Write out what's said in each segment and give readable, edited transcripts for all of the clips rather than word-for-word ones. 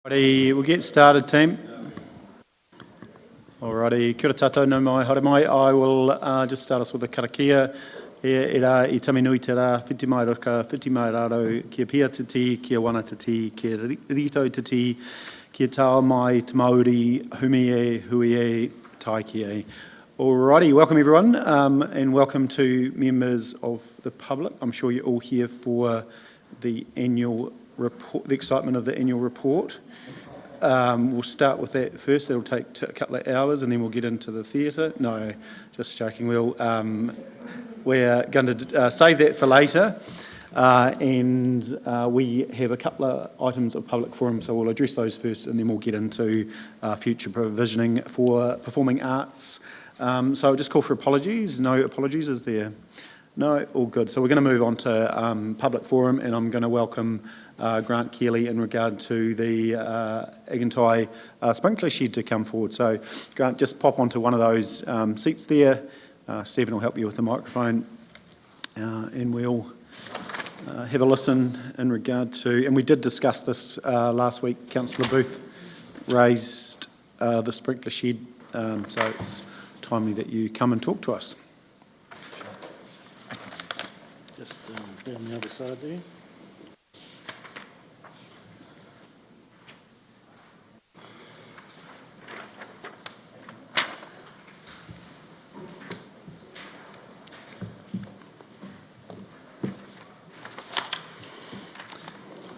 Alrighty, we'll get started, team. Alrighty, kia ora tātou, nau mai, haere mai. I will just start us with a karakia. E rā, I taminui te rā, whiti mai ruka, whiti mai raro, kia pia te ti, kia wana te ti, kia rito te ti, kia tau mai te Māori, humi e, hui e, tai ki e. Alrighty, welcome everyone, and welcome to members of the public. I'm sure you're all here for the annual report, the excitement of the annual report. We'll start with that first. That'll take a couple of hours, and then we'll get into the theatre. No, just joking. We're going to save that for later, and we have a couple of items of public forum, so we'll address those first, and then we'll get into future provisioning for performing arts. So I'll just call for apologies. No apologies, is there? No, all good. So we're going to move on to public forum, and I'm going to welcome Grant Keeley in regard to the Agintai sprinkler shed to come forward. So Grant, just pop onto one of those seats there. Stephen will help you with the microphone, and we'll have a listen in regard to, and we did discuss this last week. Councillor Booth raised the sprinkler shed, so it's timely that you come and talk to us. Just down the other side there.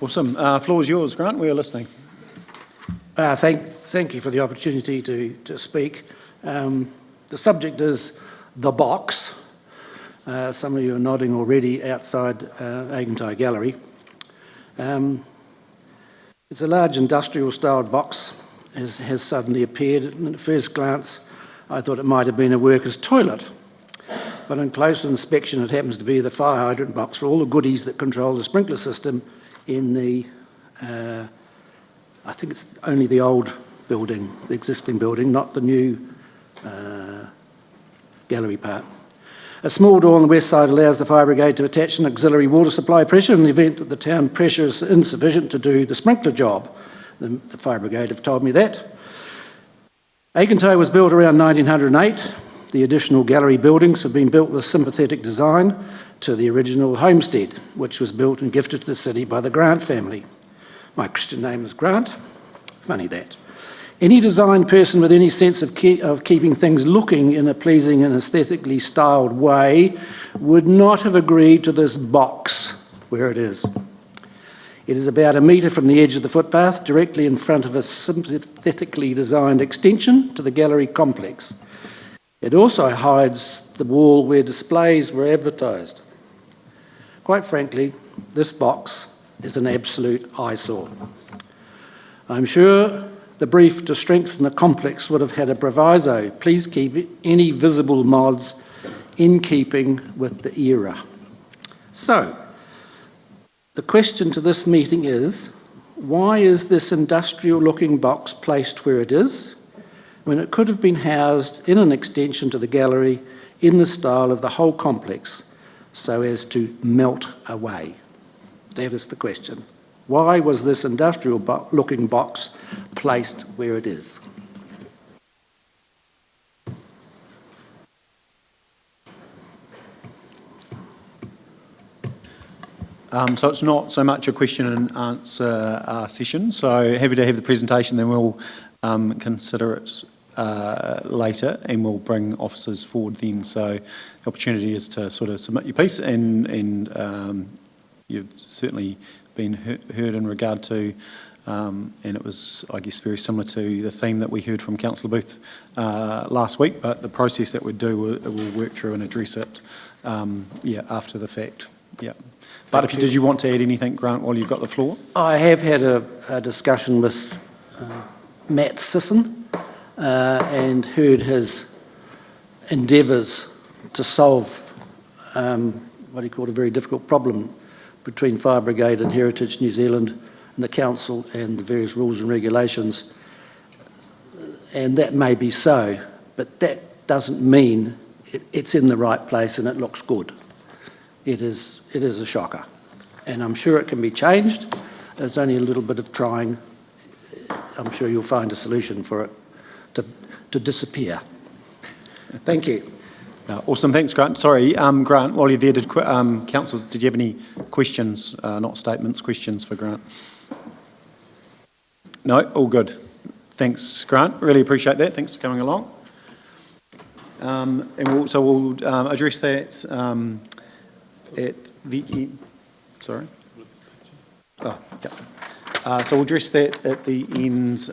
Awesome. Floor is yours, Grant. We are listening. Thank you for the opportunity to speak. The subject is the box. Some of you are nodding already outside Agintai Gallery. It's a large industrial-styled box, has suddenly appeared. And at first glance, I thought it might have been a worker's toilet. But on closer inspection, it happens to be the fire hydrant box for all the goodies that control the sprinkler system in the, I think it's only the old building, the existing building, not the new gallery part. A small door on the west side allows the fire brigade to attach an auxiliary water supply pressure in the event that the town pressure is insufficient to do the sprinkler job. The fire brigade have told me that. Agintai was built around 1908. The additional gallery buildings have been built with sympathetic design to the original homestead, which was built and gifted to the city by the Grant family. My Christian name is Grant. Funny that. Any design person with any sense of keeping things looking in a pleasing and aesthetically styled way would not have agreed to this box where it is. It is about 1 metre from the edge of the footpath, directly in front of a sympathetically designed extension to the gallery complex. It also hides the wall where displays were advertised. Quite frankly, this box is an absolute eyesore. I'm sure the brief to strengthen the complex would have had a proviso. Please keep any visible mods in keeping with the era. So, the question to this meeting is, why is this industrial-looking box placed where it is, when it could have been housed in an extension to the gallery in the style of the whole complex, so as to melt away? That is the question. Why was this industrial-looking box placed where it is? So it's not so much a question and answer session, so happy to have the presentation, then we'll consider it later, and we'll bring officers forward then. So the opportunity is to sort of submit your piece, and you've certainly been heard in regard to, and it was, I guess, very similar to the theme that we heard from Councillor Booth last week, but the process that we'd do, we'll work through and address it after the fact. Yeah. But did you want to add anything, Grant, while you've got the floor? I have had a discussion with Matt Sisson and heard his endeavours to solve what he called a very difficult problem between Fire Brigade and Heritage New Zealand and the council and the various rules and regulations. And that may be so, but that doesn't mean it's in the right place and it looks good. It is a shocker, and I'm sure it can be changed. There's only a little bit of trying I'm sure you'll find a solution for it to disappear. Thank you. Awesome, thanks, Grant. Sorry, Grant, while you're there, councillors, did you have any questions, not statements, questions for Grant? No, all good. Thanks, Grant. Really appreciate that. Thanks for coming along. And we'll address that at the end. Sorry. Oh, yeah. So we'll address that at the end.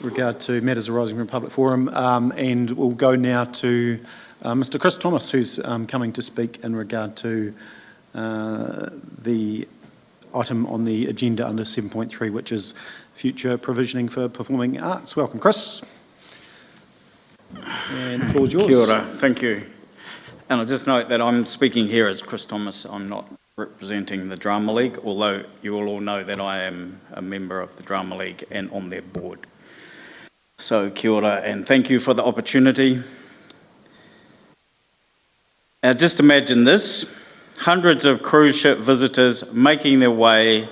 Regard to matters arising from public forum, and we'll go now to Mr. Chris Thomas, who's coming to speak in regard to the item on the agenda under 7.3, which is future provisioning for performing arts. Welcome, Chris. And the floor is yours. Kia ora, thank you. And I'll just note that I'm speaking here as Chris Thomas. I'm not representing the Drama League, although you will all know that I am a member of the Drama League and on their board. So kia ora, and thank you for the opportunity. Now just imagine this, hundreds of cruise ship visitors making their way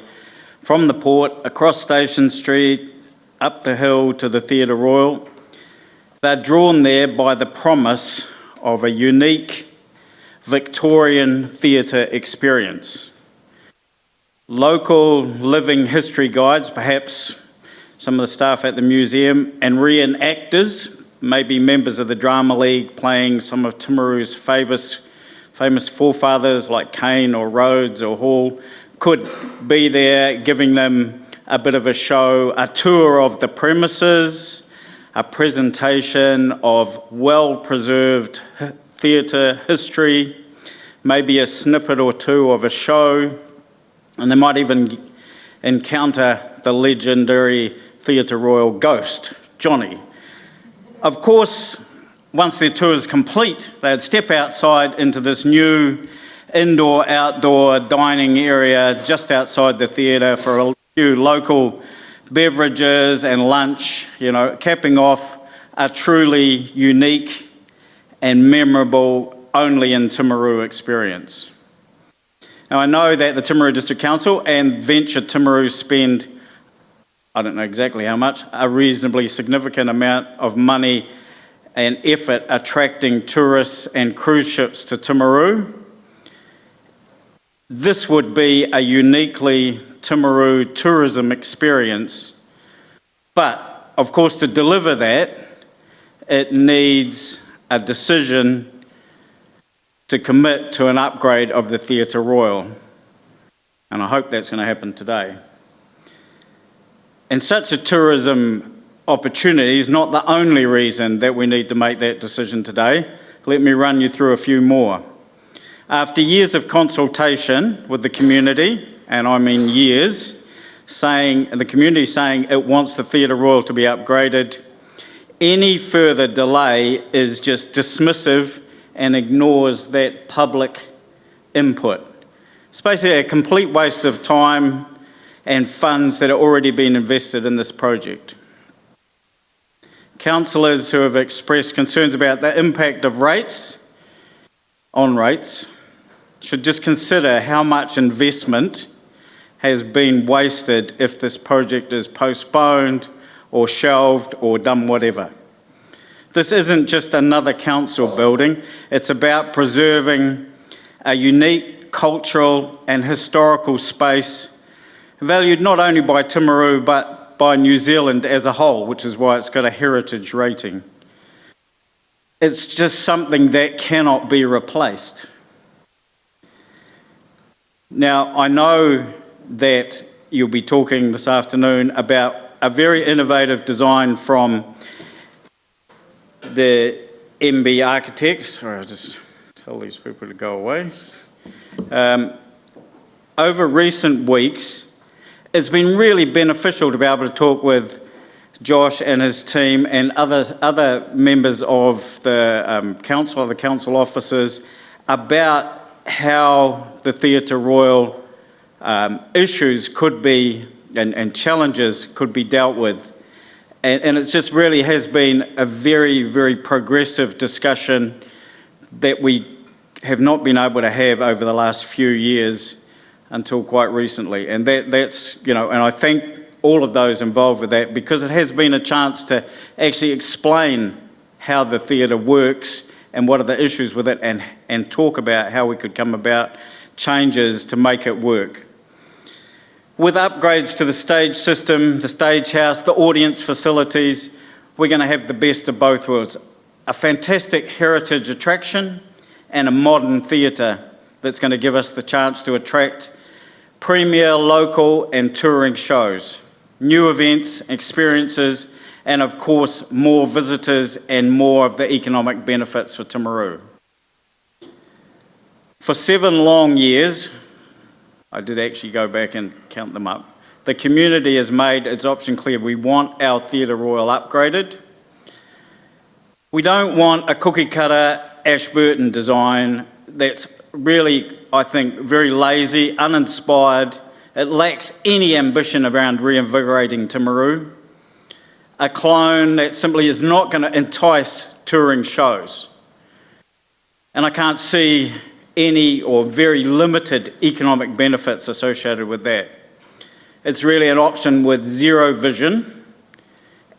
from the port, across Station Street, up the hill to the Theatre Royal. They're drawn there by the promise of a unique Victorian theatre experience. Local living history guides, perhaps some of the staff at the museum, and reenactors, maybe members of the Drama League playing some of Timaru's famous forefathers like Kane or Rhodes or Hall, could be there giving them a bit of a show, a tour of the premises, a presentation of well-preserved theatre history, maybe a snippet or two of a show, and they might even encounter the legendary Theatre Royal ghost, Johnny. Of course, once their tour is complete, they'd step outside into this new indoor-outdoor dining area just outside the theatre for a few local beverages and lunch, you know, capping off a truly unique and memorable only in Timaru experience. Now I know that the Timaru District Council and Venture Timaru spend, I don't know exactly how much, a reasonably significant amount of money and effort attracting tourists and cruise ships to Timaru. This would be a uniquely Timaru tourism experience, but of course to deliver that, it needs a decision to commit to an upgrade of the Theatre Royal, and I hope that's going to happen today. And such a tourism opportunity is not the only reason that we need to make that decision today. Let me run you through a few more. After years of consultation with the community, and I mean years, the community saying it wants the Theatre Royal to be upgraded, any further delay is just dismissive and ignores that public input. It's basically a complete waste of time and funds that have already been invested in this project. Councillors who have expressed concerns about the impact of rates should just consider how much investment has been wasted if this project is postponed or shelved or done whatever. This isn't just another council building, it's about preserving a unique cultural and historical space valued not only by Timaru but by New Zealand as a whole, which is why it's got a heritage rating. It's just something that cannot be replaced. Now, I know that you'll be talking this afternoon about a very innovative design from the MB Architects. Sorry, I'll just tell these people to go away. Over recent weeks, it's been really beneficial to be able to talk with Josh and his team and other members of the council, the council officers, about how the Theatre Royal issues could be and challenges could be dealt with. And it just really has been a very, very progressive discussion that we have not been able to have over the last few years until quite recently. And that's, you know, and I thank all of those involved with that, because it has been a chance to actually explain how the theatre works and what are the issues with it, and talk about how we could come about changes to make it work. With upgrades to the stage system, the stage house, the audience facilities, we're going to have the best of both worlds. A fantastic heritage attraction and a modern theatre that's going to give us the chance to attract premier local and touring shows, new events, experiences, and of course more visitors and more of the economic benefits for Timaru. For 7 long years, I did actually go back and count them up, the community has made its option clear. We want our Theatre Royal upgraded. We don't want a cookie cutter Ashburton design that's really, I think, very lazy, uninspired. It lacks any ambition around reinvigorating Timaru. A clone that simply is not going to entice touring shows. And I can't see any or very limited economic benefits associated with that. It's really an option with zero vision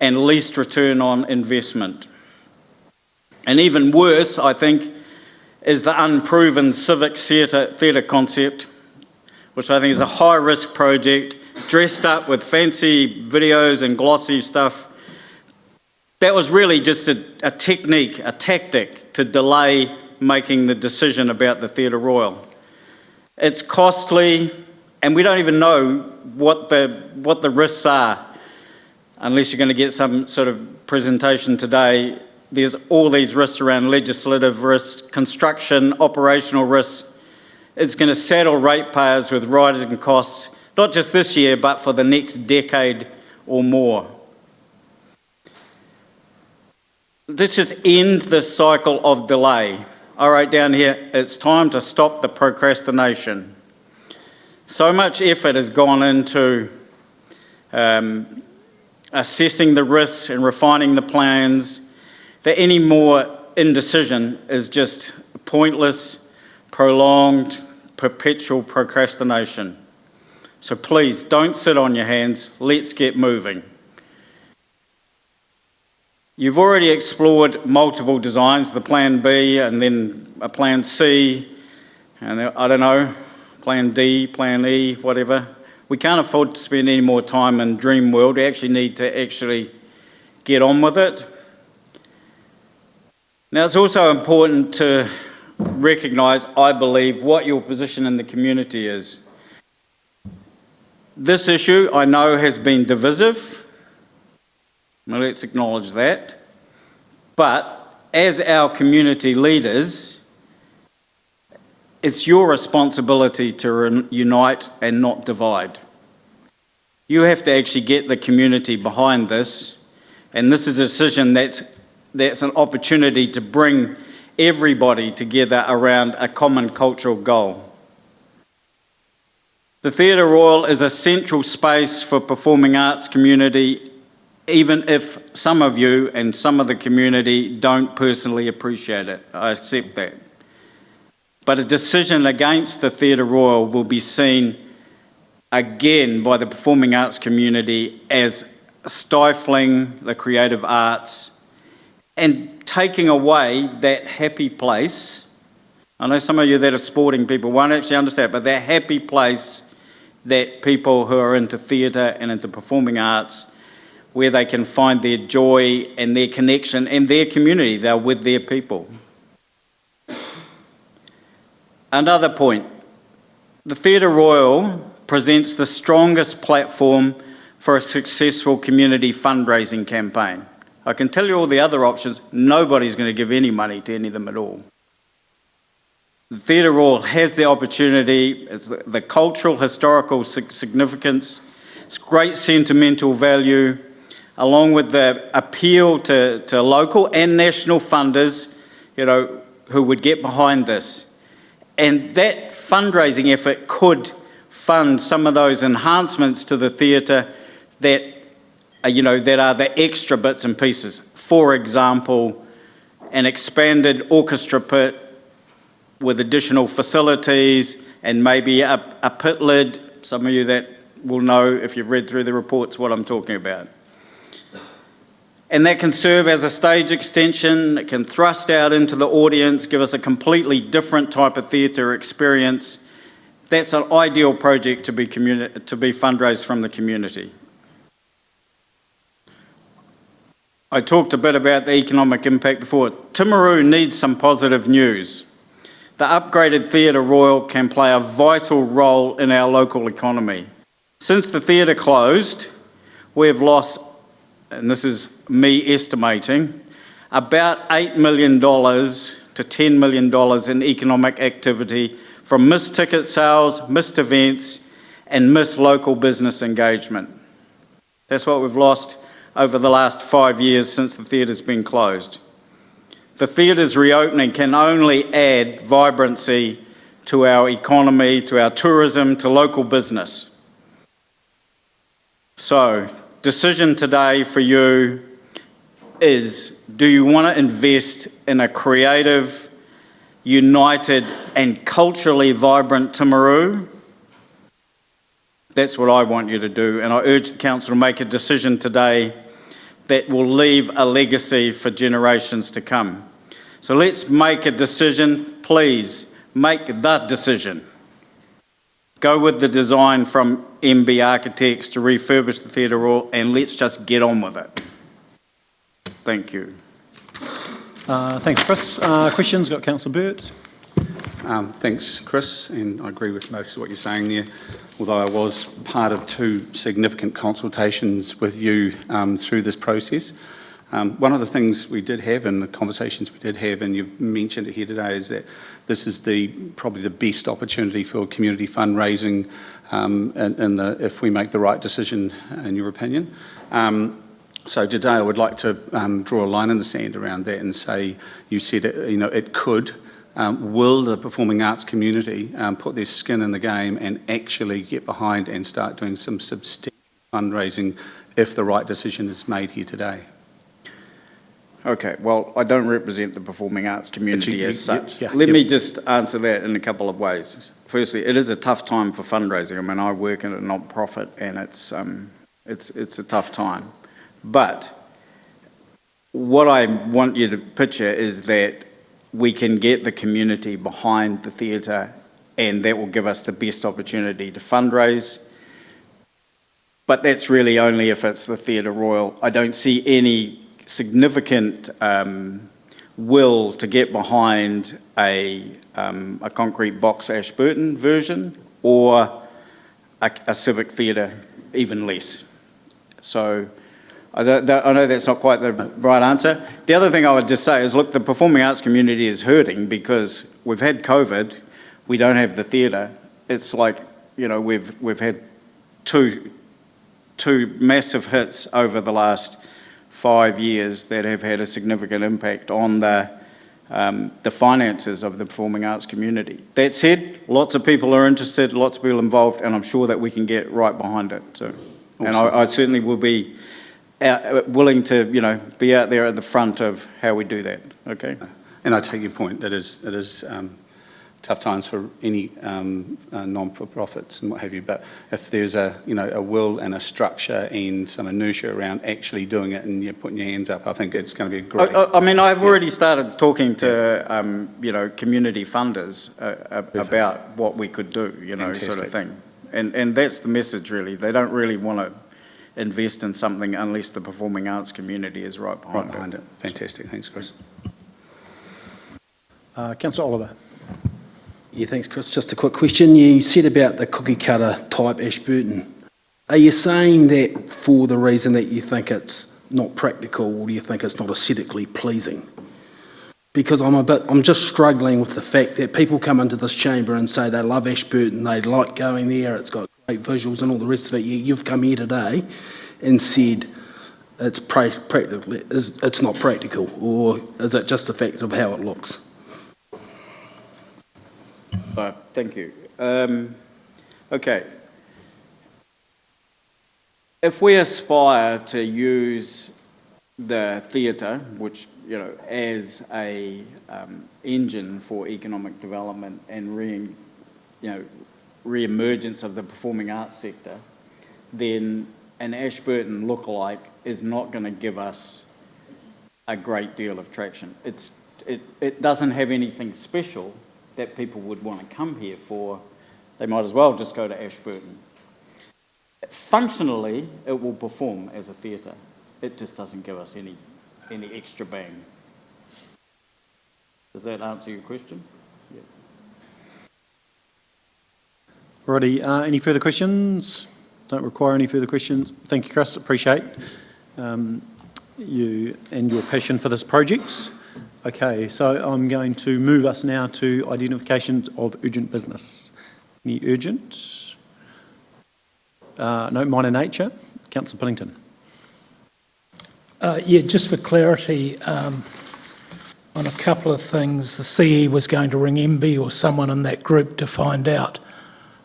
and least return on investment. And even worse, I think, is the unproven civic theatre concept, which I think is a high-risk project, dressed up with fancy videos and glossy stuff. That was really just a technique, a tactic to delay making the decision about the Theatre Royal. It's costly, and we don't even know what the risks are, unless you're going to get some sort of presentation today. There's all these risks around legislative risks, construction, operational risks. It's going to saddle ratepayers with rising costs, not just this year, but for the next decade or more. Let's just end this cycle of delay. I wrote down here, it's time to stop the procrastination. So much effort has gone into assessing the risks and refining the plans that any more indecision is just pointless, prolonged, perpetual procrastination. So please, don't sit on your hands. Let's get moving. You've already explored multiple designs, the Plan B and then a Plan C, and I don't know, Plan D, Plan E, whatever. We can't afford to spend any more time in dream world. We actually need to get on with it. Now, it's also important to recognise, I believe, what your position in the community is. This issue, I know, has been divisive. Well, let's acknowledge that. But as our community leaders, it's your responsibility to unite and not divide. You have to actually get the community behind this, and this is a decision that's an opportunity to bring everybody together around a common cultural goal. The Theatre Royal is a central space for performing arts community, even if some of you and some of the community don't personally appreciate it. I accept that. But a decision against the Theatre Royal will be seen again by the performing arts community as stifling the creative arts and taking away that happy place. I know some of you that are sporting people won't actually understand, but that happy place that people who are into theatre and into performing arts, where they can find their joy and their connection and their community, they're with their people. Another point, the Theatre Royal presents the strongest platform for a successful community fundraising campaign. I can tell you all the other options, nobody's going to give any money to any of them at all. The Theatre Royal has the opportunity, it's the cultural, historical significance, it's great sentimental value, along with the appeal to local and national funders, who would get behind this. And that fundraising effort could fund some of those enhancements to the theatre that are the extra bits and pieces. For example, an expanded orchestra pit with additional facilities and maybe a pit lid. Some of you that will know, if you've read through the reports, what I'm talking about. And that can serve as a stage extension, it can thrust out into the audience, give us a completely different type of theatre experience. That's an ideal project to be fundraised from the community. I talked a bit about the economic impact before. Timaru needs some positive news. The upgraded Theatre Royal can play a vital role in our local economy. Since the theatre closed, we have lost, and this is me estimating, about $8 million to $10 million in economic activity from missed ticket sales, missed events, and missed local business engagement. That's what we've lost over the last 5 years since the theatre's been closed. The theatre's reopening can only add vibrancy to our economy, to our tourism, to local business. So, decision today for you is, do you want to invest in a creative, united and culturally vibrant Timaru? That's what I want you to do, and I urge the council to make a decision today that will leave a legacy for generations to come. So let's make a decision. Please make the decision. Go with the design from MB Architects to refurbish the Theatre Royal, and let's just get on with it. Thank you. Thanks, Chris. Questions? Got Councillor Burt. Thanks, Chris, and I agree with most of what you're saying there, although I was part of 2 significant consultations with you through this process. One of the things we did have and the conversations we did have, and you've mentioned it here today, is that this is probably the best opportunity for community fundraising if we make the right decision, in your opinion. So today I would like to draw a line in the sand around that and say, you said it could. Will the performing arts community put their skin in the game and actually get behind and start doing some substantial fundraising if the right decision is made here today? Okay, well, I don't represent the performing arts community as such. Yeah, Let me just answer that in a couple of ways. Firstly, it is a tough time for fundraising. I mean, I work in a non-profit and it's a tough time. But what I want you to picture is that we can get the community behind the theatre, and that will give us the best opportunity to fundraise. But that's really only if it's the Theatre Royal. I don't see any significant will to get behind a concrete box Ashburton version or a civic theatre, even less. So I know that's not quite the right answer. The other thing I would just say is, look, the performing arts community is hurting because we've had COVID, we don't have the theatre. It's like, we've had two massive hits over the last 5 years that have had a significant impact on the finances of the performing arts community. That said, lots of people are interested, lots of people involved, and I'm sure that we can get right behind it. So, awesome. And I certainly will be willing to, be out there at the front of how we do that. Okay. And I take your point. It is tough times for any non-for-profits and what have you. But if there's a will and a structure and some inertia around actually doing it, and you're putting your hands up, I think it's going to be great. I mean, I've already started talking to community funders about what we could do, Fantastic. sort of thing. And that's the message, really. They don't really want to invest in something unless the performing arts community is right behind it. Fantastic. Thanks, Chris. Councillor Oliver. Yeah, thanks, Chris. Just a quick question. You said about the cookie cutter type Ashburton. Are you saying that for the reason that you think it's not practical, or do you think it's not aesthetically pleasing? Because I'm just struggling with the fact that people come into this chamber and say they love Ashburton, they like going there, it's got great visuals and all the rest of it. You've come here today and said it's not practical, or is it just the fact of how it looks? Thank you. Okay. If we aspire to use the theatre, which as a engine for economic development and re-emergence of the performing arts sector, then an Ashburton lookalike is not going to give us a great deal of traction. It doesn't have anything special that people would want to come here for. They might as well just go to Ashburton. Functionally, it will perform as a theatre. It just doesn't give us any extra bang. Does that answer your question? Yeah. Alrighty, any further questions? Don't require any further questions. Thank you, Chris. Appreciate you and your passion for this project. Okay, so I'm going to move us now to identifications of urgent business. Any urgent? No, minor nature. Councillor Pillington. Yeah, just for clarity, on a couple of things, the CE was going to ring MB or someone in that group to find out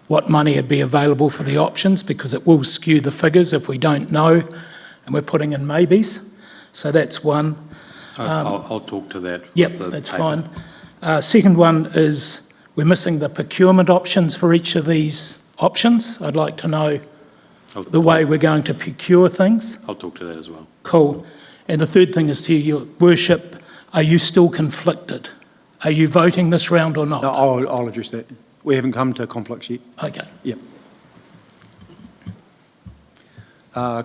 what money would be available for the options, because it will skew the figures if we don't know and we're putting in maybes. So that's one. I'll talk to that. Yep, with the that's paper. fine. Second one is we're missing the procurement options for each of these options. I'd like to know the way we're going to procure things. I'll talk to that as well. Cool. And the third thing is to your worship, are you still conflicted? Are you voting this round or not? No, I'll address that. We haven't come to conflicts yet. Okay. Yep.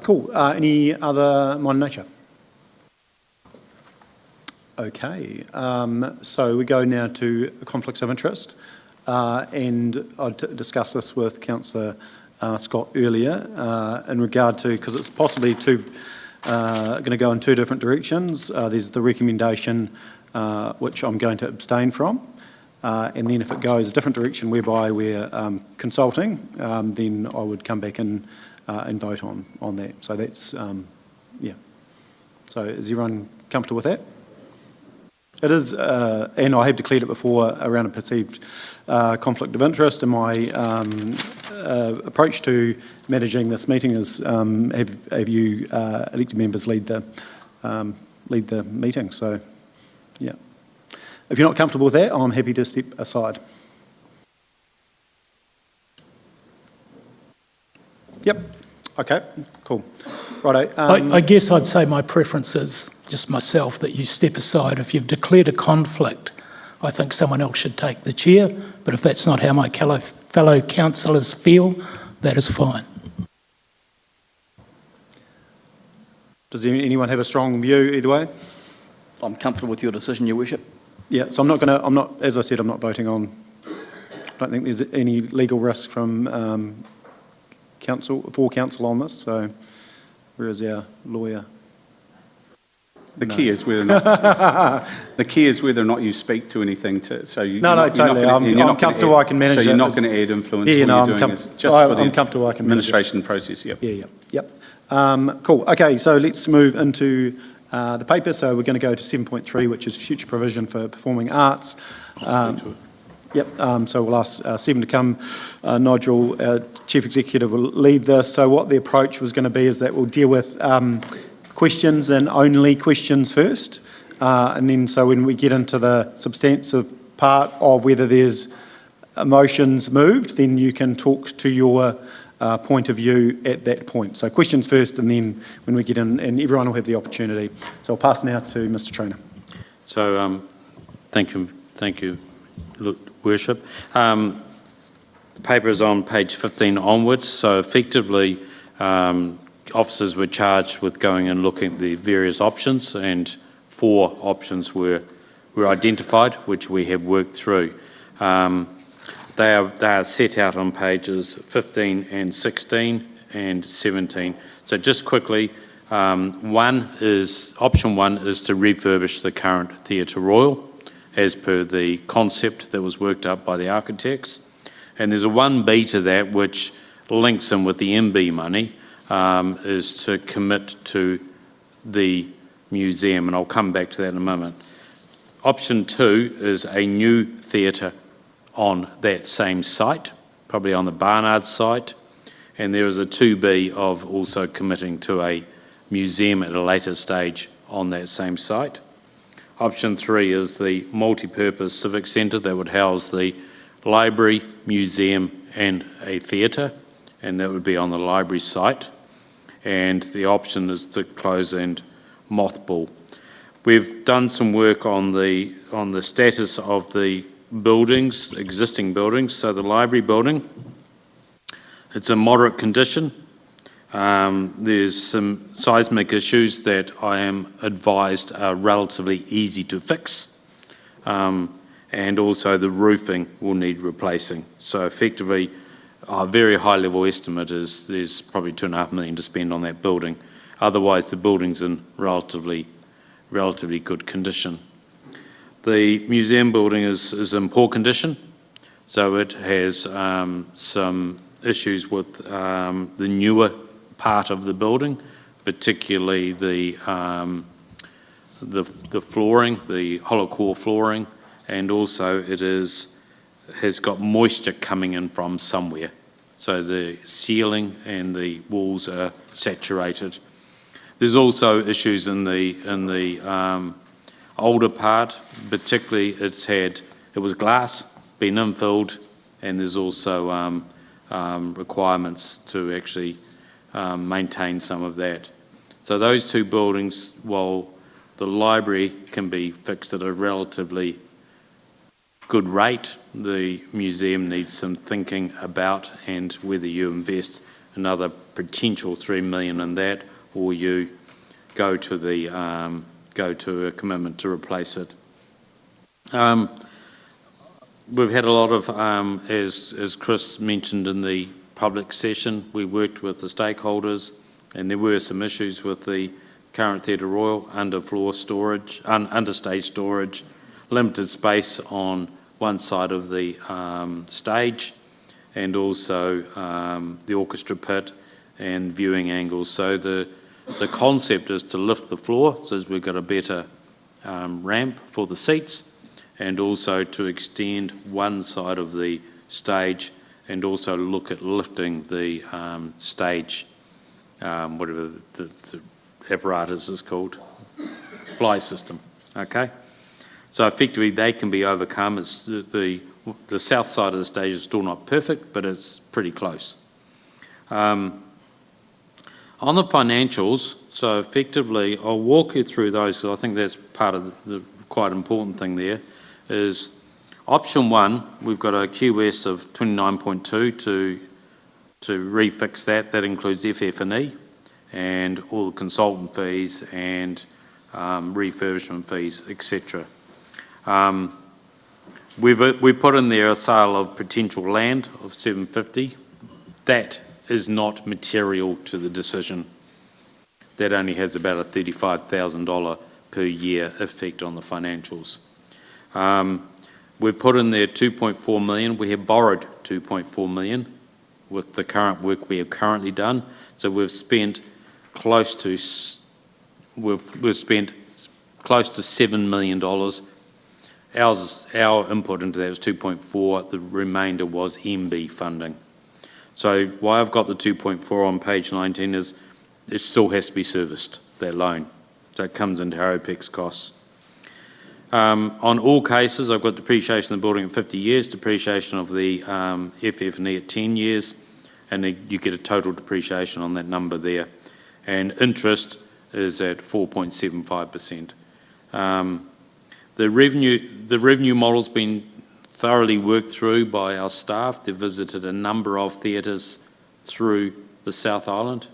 Cool. Any other minor nature? Okay. So we go now to conflicts of interest. And I discussed this with Councillor Scott earlier in regard to, because it's possibly going to go in two different directions. There's the recommendation which I'm going to abstain from. And then if it goes a different direction whereby we're consulting, then I would come back and vote on that. So that's, yeah. So is everyone comfortable with that? It is, and I have declared it before, around a perceived conflict of interest, and my approach to managing this meeting is have you elected members lead the meeting. So, yeah. If you're not comfortable with that, I'm happy to step aside. Yep. Okay. Cool. Righto. I guess I'd say my preference is just myself that you step aside. If you've declared a conflict, I think someone else should take the chair. But if that's not how my fellow councillors feel, that is fine. Does anyone have a strong view either way? I'm comfortable with your decision, Your Worship. Yeah, so as I said, I'm not voting on, I don't think there's any legal risk from council on this, so where is our lawyer? The key is whether or not you speak to anything to, so you. Totally. I'm comfortable I can manage it. So you're not going to add influence. Yeah, no, I'm comfortable I can manage it. administration process. Yep. Yep. Cool. Okay, so let's move into the paper. So we're going to go to 7.3, which is future provision for performing arts. I'll speak to it. Yep, so we'll ask Stephen to come. Nigel, our Chief Executive, will lead this. So what the approach was going to be is that we'll deal with questions and only questions first. And then so when we get into the substantive part of whether there's motions moved, then you can talk to your point of view at that point. So questions first, and then when we get in, and everyone will have the opportunity. So I'll pass now to Mr. Trainer. So thank you, Worship. The paper is on page 15 onwards, so effectively officers were charged with going and looking at the various options, and 4 options were identified, which we have worked through. They are set out on pages 15 and 16 and 17. So just quickly, option one is to refurbish the current Theatre Royal as per the concept that was worked up by the architects. And there's a 1B to that which links in with the MB money, is to commit to the museum, and I'll come back to that in a moment. Option 2 is a new theatre on that same site, probably on the Barnard site, and there is a 2B of also committing to a museum at a later stage on that same site. Option 3 is the multi-purpose civic centre that would house the library, museum and a theatre, and that would be on the library site. And the option is to close and mothball. We've done some work on the status of the buildings, existing buildings. So the library building, it's in moderate condition. There's some seismic issues that I am advised are relatively easy to fix. And also the roofing will need replacing. So effectively, our very high level estimate is there's probably $2.5 million to spend on that building. Otherwise, the building's in relatively good condition. The museum building is in poor condition, so it has some issues with the newer part of the building, particularly the flooring, the hollow core flooring, and also it has got moisture coming in from somewhere. So the ceiling and the walls are saturated. There's also issues in the older part, particularly it was glass, been infilled, and there's also requirements to actually maintain some of that. So those two buildings, while the library can be fixed at a relatively good rate, the museum needs some thinking about, and whether you invest another potential $3 million in that, or you go to a commitment to replace it. We've had a lot of, as Chris mentioned in the public session, we worked with the stakeholders, and there were some issues with the current Theatre Royal, underfloor storage, understage storage, limited space on one side of the stage, and also the orchestra pit and viewing angles. So the concept is to lift the floor, so we've got a better ramp for the seats, and also to extend one side of the stage, and also look at lifting the stage, whatever the apparatus is called, fly system, okay? So effectively they can be overcome. It's the south side of the stage is still not perfect, but it's pretty close. On the financials, so effectively, I'll walk you through those because I think that's part of the quite important thing there, is option one, we've got a QS of 29.2 to refix that. That includes FF&E and all the consultant fees and refurbishment fees, etc. We've put in there a sale of potential land of $750. That is not material to the decision. That only has about a $35,000 per year effect on the financials. We've put in there $2.4 million. We have borrowed $2.4 million with the current work we have currently done. So we've spent close to $7 million. Our input into that was 2.4. The remainder was MB funding. So why I've got the 2.4 on page 19 is it still has to be serviced, that loan. So it comes into our OPEX costs. On all cases, I've got depreciation of the building at 50 years, depreciation of the FF&E at 10 years, and then you get a total depreciation on that number there. And interest is at 4.75%. The revenue model's been thoroughly worked through by our staff. They've visited a number of theatres through the South Island,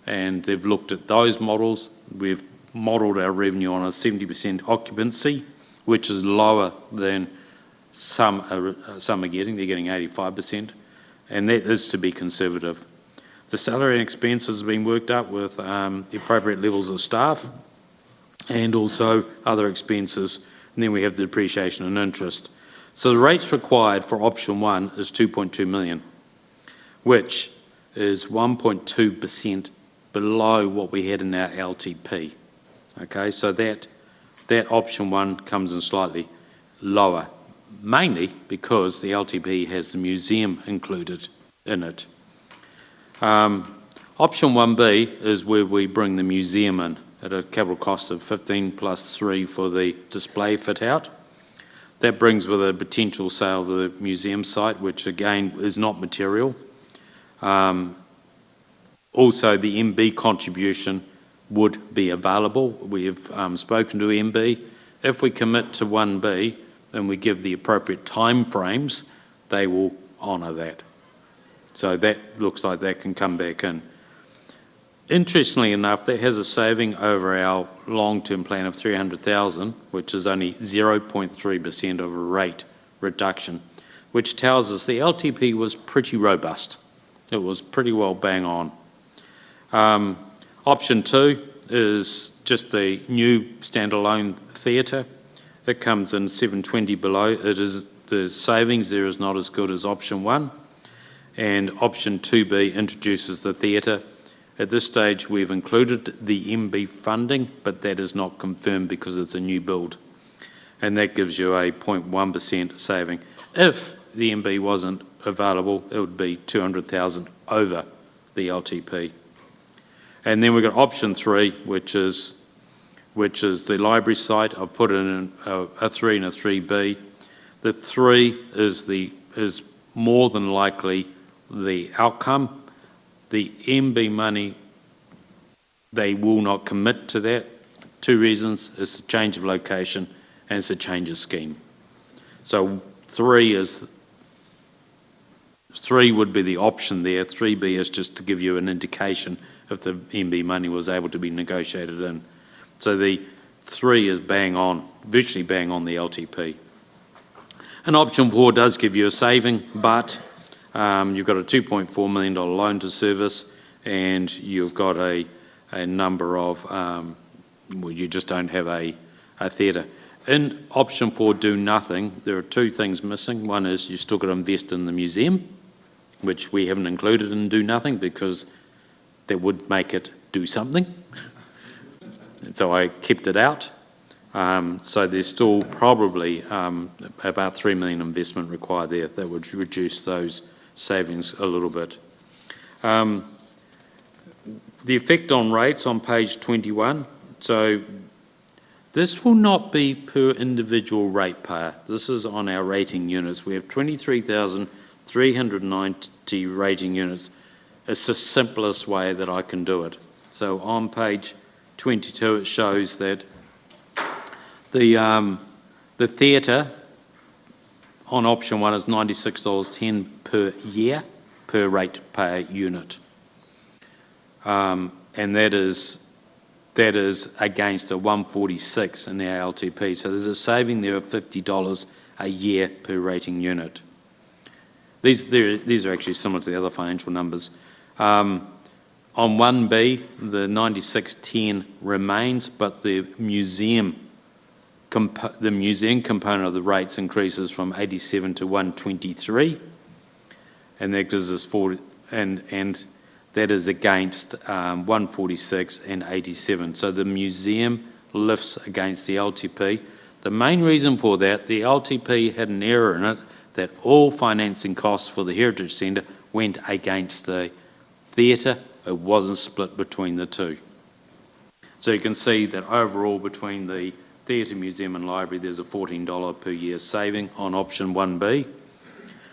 and they've looked at those models. We've modelled our revenue on a 70% occupancy, which is lower than some are getting. They're getting 85%, and that is to be conservative. The salary and expenses have been worked up with the appropriate levels of staff and also other expenses, and then we have the depreciation and interest. So the rates required for option one is 2.2 million, which is 1.2% below what we had in our LTP. Okay, so that option one comes in slightly lower, mainly because the LTP has the museum included in it. Option 1B is where we bring the museum in at a capital cost of 15 plus 3 for the display fit out. That brings with a potential sale of the museum site, which again is not material. Also, the MB contribution would be available. We have spoken to MB. If we commit to 1B, then we give the appropriate timeframes, they will honour that. So that looks like that can come back in. Interestingly enough, that has a saving over our long-term plan of 300,000, which is only 0.3% of a rate reduction, which tells us the LTP was pretty robust. It was pretty well bang on. Option 2 is just the new standalone theatre. It comes in 720 below. It is the savings there is not as good as option 1. And option 2B introduces the theatre. At this stage, we've included the MB funding, but that is not confirmed because it's a new build. And that gives you a 0.1% saving. If the MB wasn't available, it would be 200,000 over the LTP. And then we've got option 3, which is the library site. I've put in a 3 and a 3B. The 3 is more than likely the outcome. The MB money, they will not commit to that. 2 reasons: it's a change of location and it's a change of scheme. So 3 would be the option there. 3B is just to give you an indication if the MB money was able to be negotiated in. So the 3 is bang on, virtually bang on the LTP. And option 4 does give you a saving, but you've got a $2.4 million loan to service, and you've got a number of, well, you just don't have a theatre. In option 4, do nothing, there are 2 things missing. One is you've still got to invest in the museum, which we haven't included in do nothing because that would make it do something. And so I kept it out. So there's still probably about $3 million investment required there that would reduce those savings a little bit. The effect on rates on page 21. So this will not be per individual ratepayer. This is on our rating units. We have 23,390 rating units. It's the simplest way that I can do it. So on page 22, it shows that the theatre on option 1 is $96.10 per year per ratepayer unit. And that is against a $146 in our LTP. So there's a saving there of $50 a year per rating unit. These are actually similar to the other financial numbers. On 1B, the 96.10 remains, but the museum component of the rates increases from 87 to 123, and that gives us 40, and that is against 146 and 87. So the museum lifts against the LTP. The main reason for that, the LTP had an error in it that all financing costs for the Heritage Centre went against the theatre. It wasn't split between the 2. So you can see that overall between the theatre, museum and library, there's a $14 per year saving on option 1B.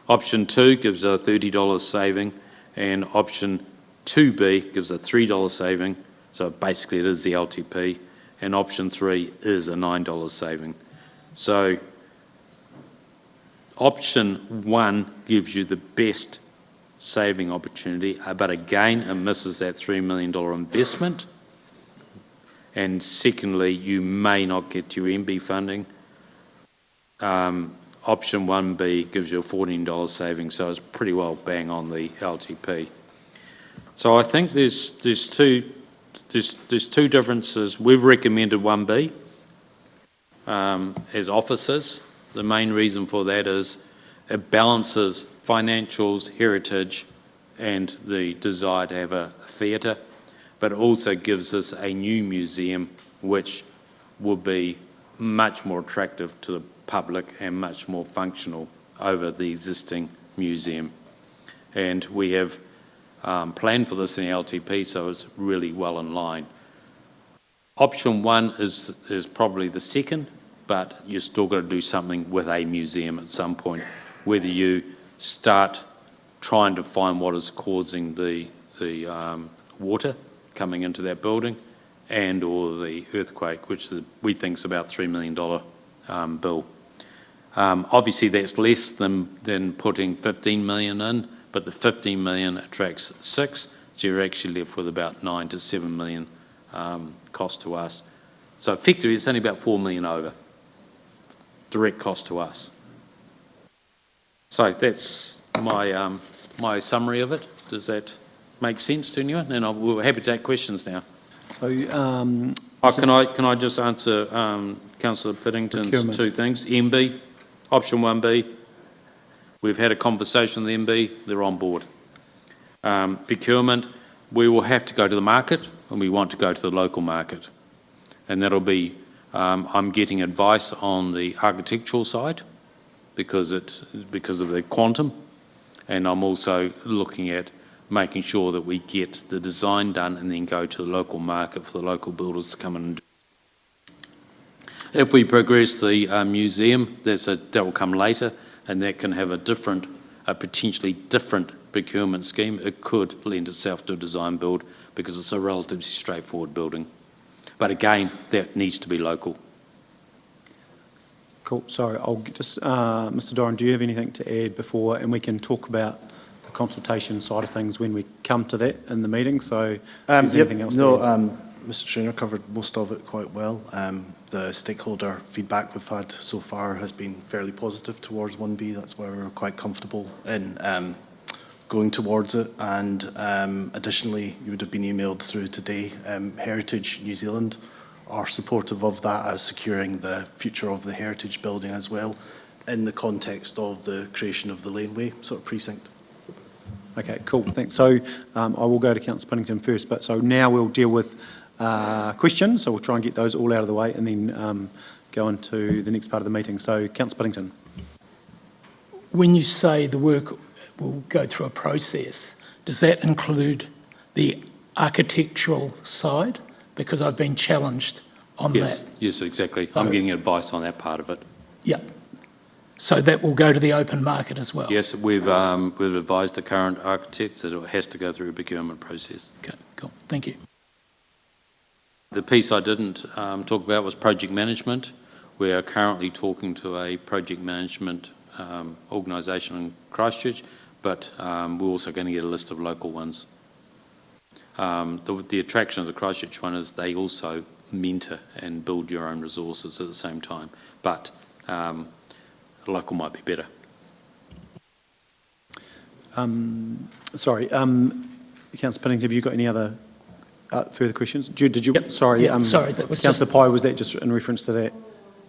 Option 2 gives a $30 saving, and option 2B gives a $3 saving. So basically it is the LTP, and option 3 is a $9 saving. So option 1 gives you the best saving opportunity, but again, it misses that $3 million investment. And secondly, you may not get your MB funding. Option 1B gives you a $14 saving, so it's pretty well bang on the LTP. So I think there's two differences. We've recommended 1B as officers. The main reason for that is it balances financials, heritage, and the desire to have a theatre, but it also gives us a new museum which will be much more attractive to the public and much more functional over the existing museum. And we have planned for this in the LTP, so it's really well in line. Option 1 is probably the second, but you've still got to do something with a museum at some point, whether you start trying to find what is causing the water coming into that building and or the earthquake, which we think is about $3 million bill. Obviously, that's less than putting 15 million in, but the 15 million attracts 6, so you're actually left with about 9 to 7 million cost to us. So effectively, it's only about 4 million over direct cost to us. So that's my summary of it. Does that make sense to anyone? And we're happy to take questions now. So, Can I just answer Councillor Piddington's Procurement. 2 things? MB, option 1B. We've had a conversation with MB. They're on board. Procurement, we will have to go to the market, and we want to go to the local market. And that'll be, I'm getting advice on the architectural side because of the quantum, and I'm also looking at making sure that we get the design done and then go to the local market for the local builders to come in and do. If we progress the museum, that will come later, and that can have a potentially different procurement scheme. It could lend itself to a design build because it's a relatively straightforward building. But again, that needs to be local. cool. Sorry, I'll just, Mr. Doran, do you have anything to add before, and we can talk about the consultation side of things when we come to that in the meeting? So, is there anything else? No, to add? Mr. Trainer covered most of it quite well. The stakeholder feedback we've had so far has been fairly positive towards 1B. That's why we're quite comfortable in going towards it. And additionally, you would have been emailed through today, Heritage New Zealand are supportive of that as securing the future of the heritage building as well in the context of the creation of the laneway sort of precinct. Okay, cool, thanks. So I will go to Councillor Piddington first, but so now we'll deal with questions, so we'll try and get those all out of the way and then go into the next part of the meeting. So Councillor Piddington. When you say the work will go through a process, does that include the architectural side? Because I've been challenged on that. Yes, exactly. I'm getting advice on that part of it. Yep. So that will go to the open market as well? Yes, we've advised the current architects that it has to go through a procurement process. Okay, cool. Thank you. The piece I didn't talk about was project management. We are currently talking to a project management organisation in Christchurch, but we're also going to get a list of local ones. The attraction of the Christchurch one is they also mentor and build your own resources at the same time, but local might be better. Sorry, Councillor Piddington, have you got any other further questions? Did you? Yep. Sorry, Yep, sorry, that was Councillor Pye, was that just in reference to that?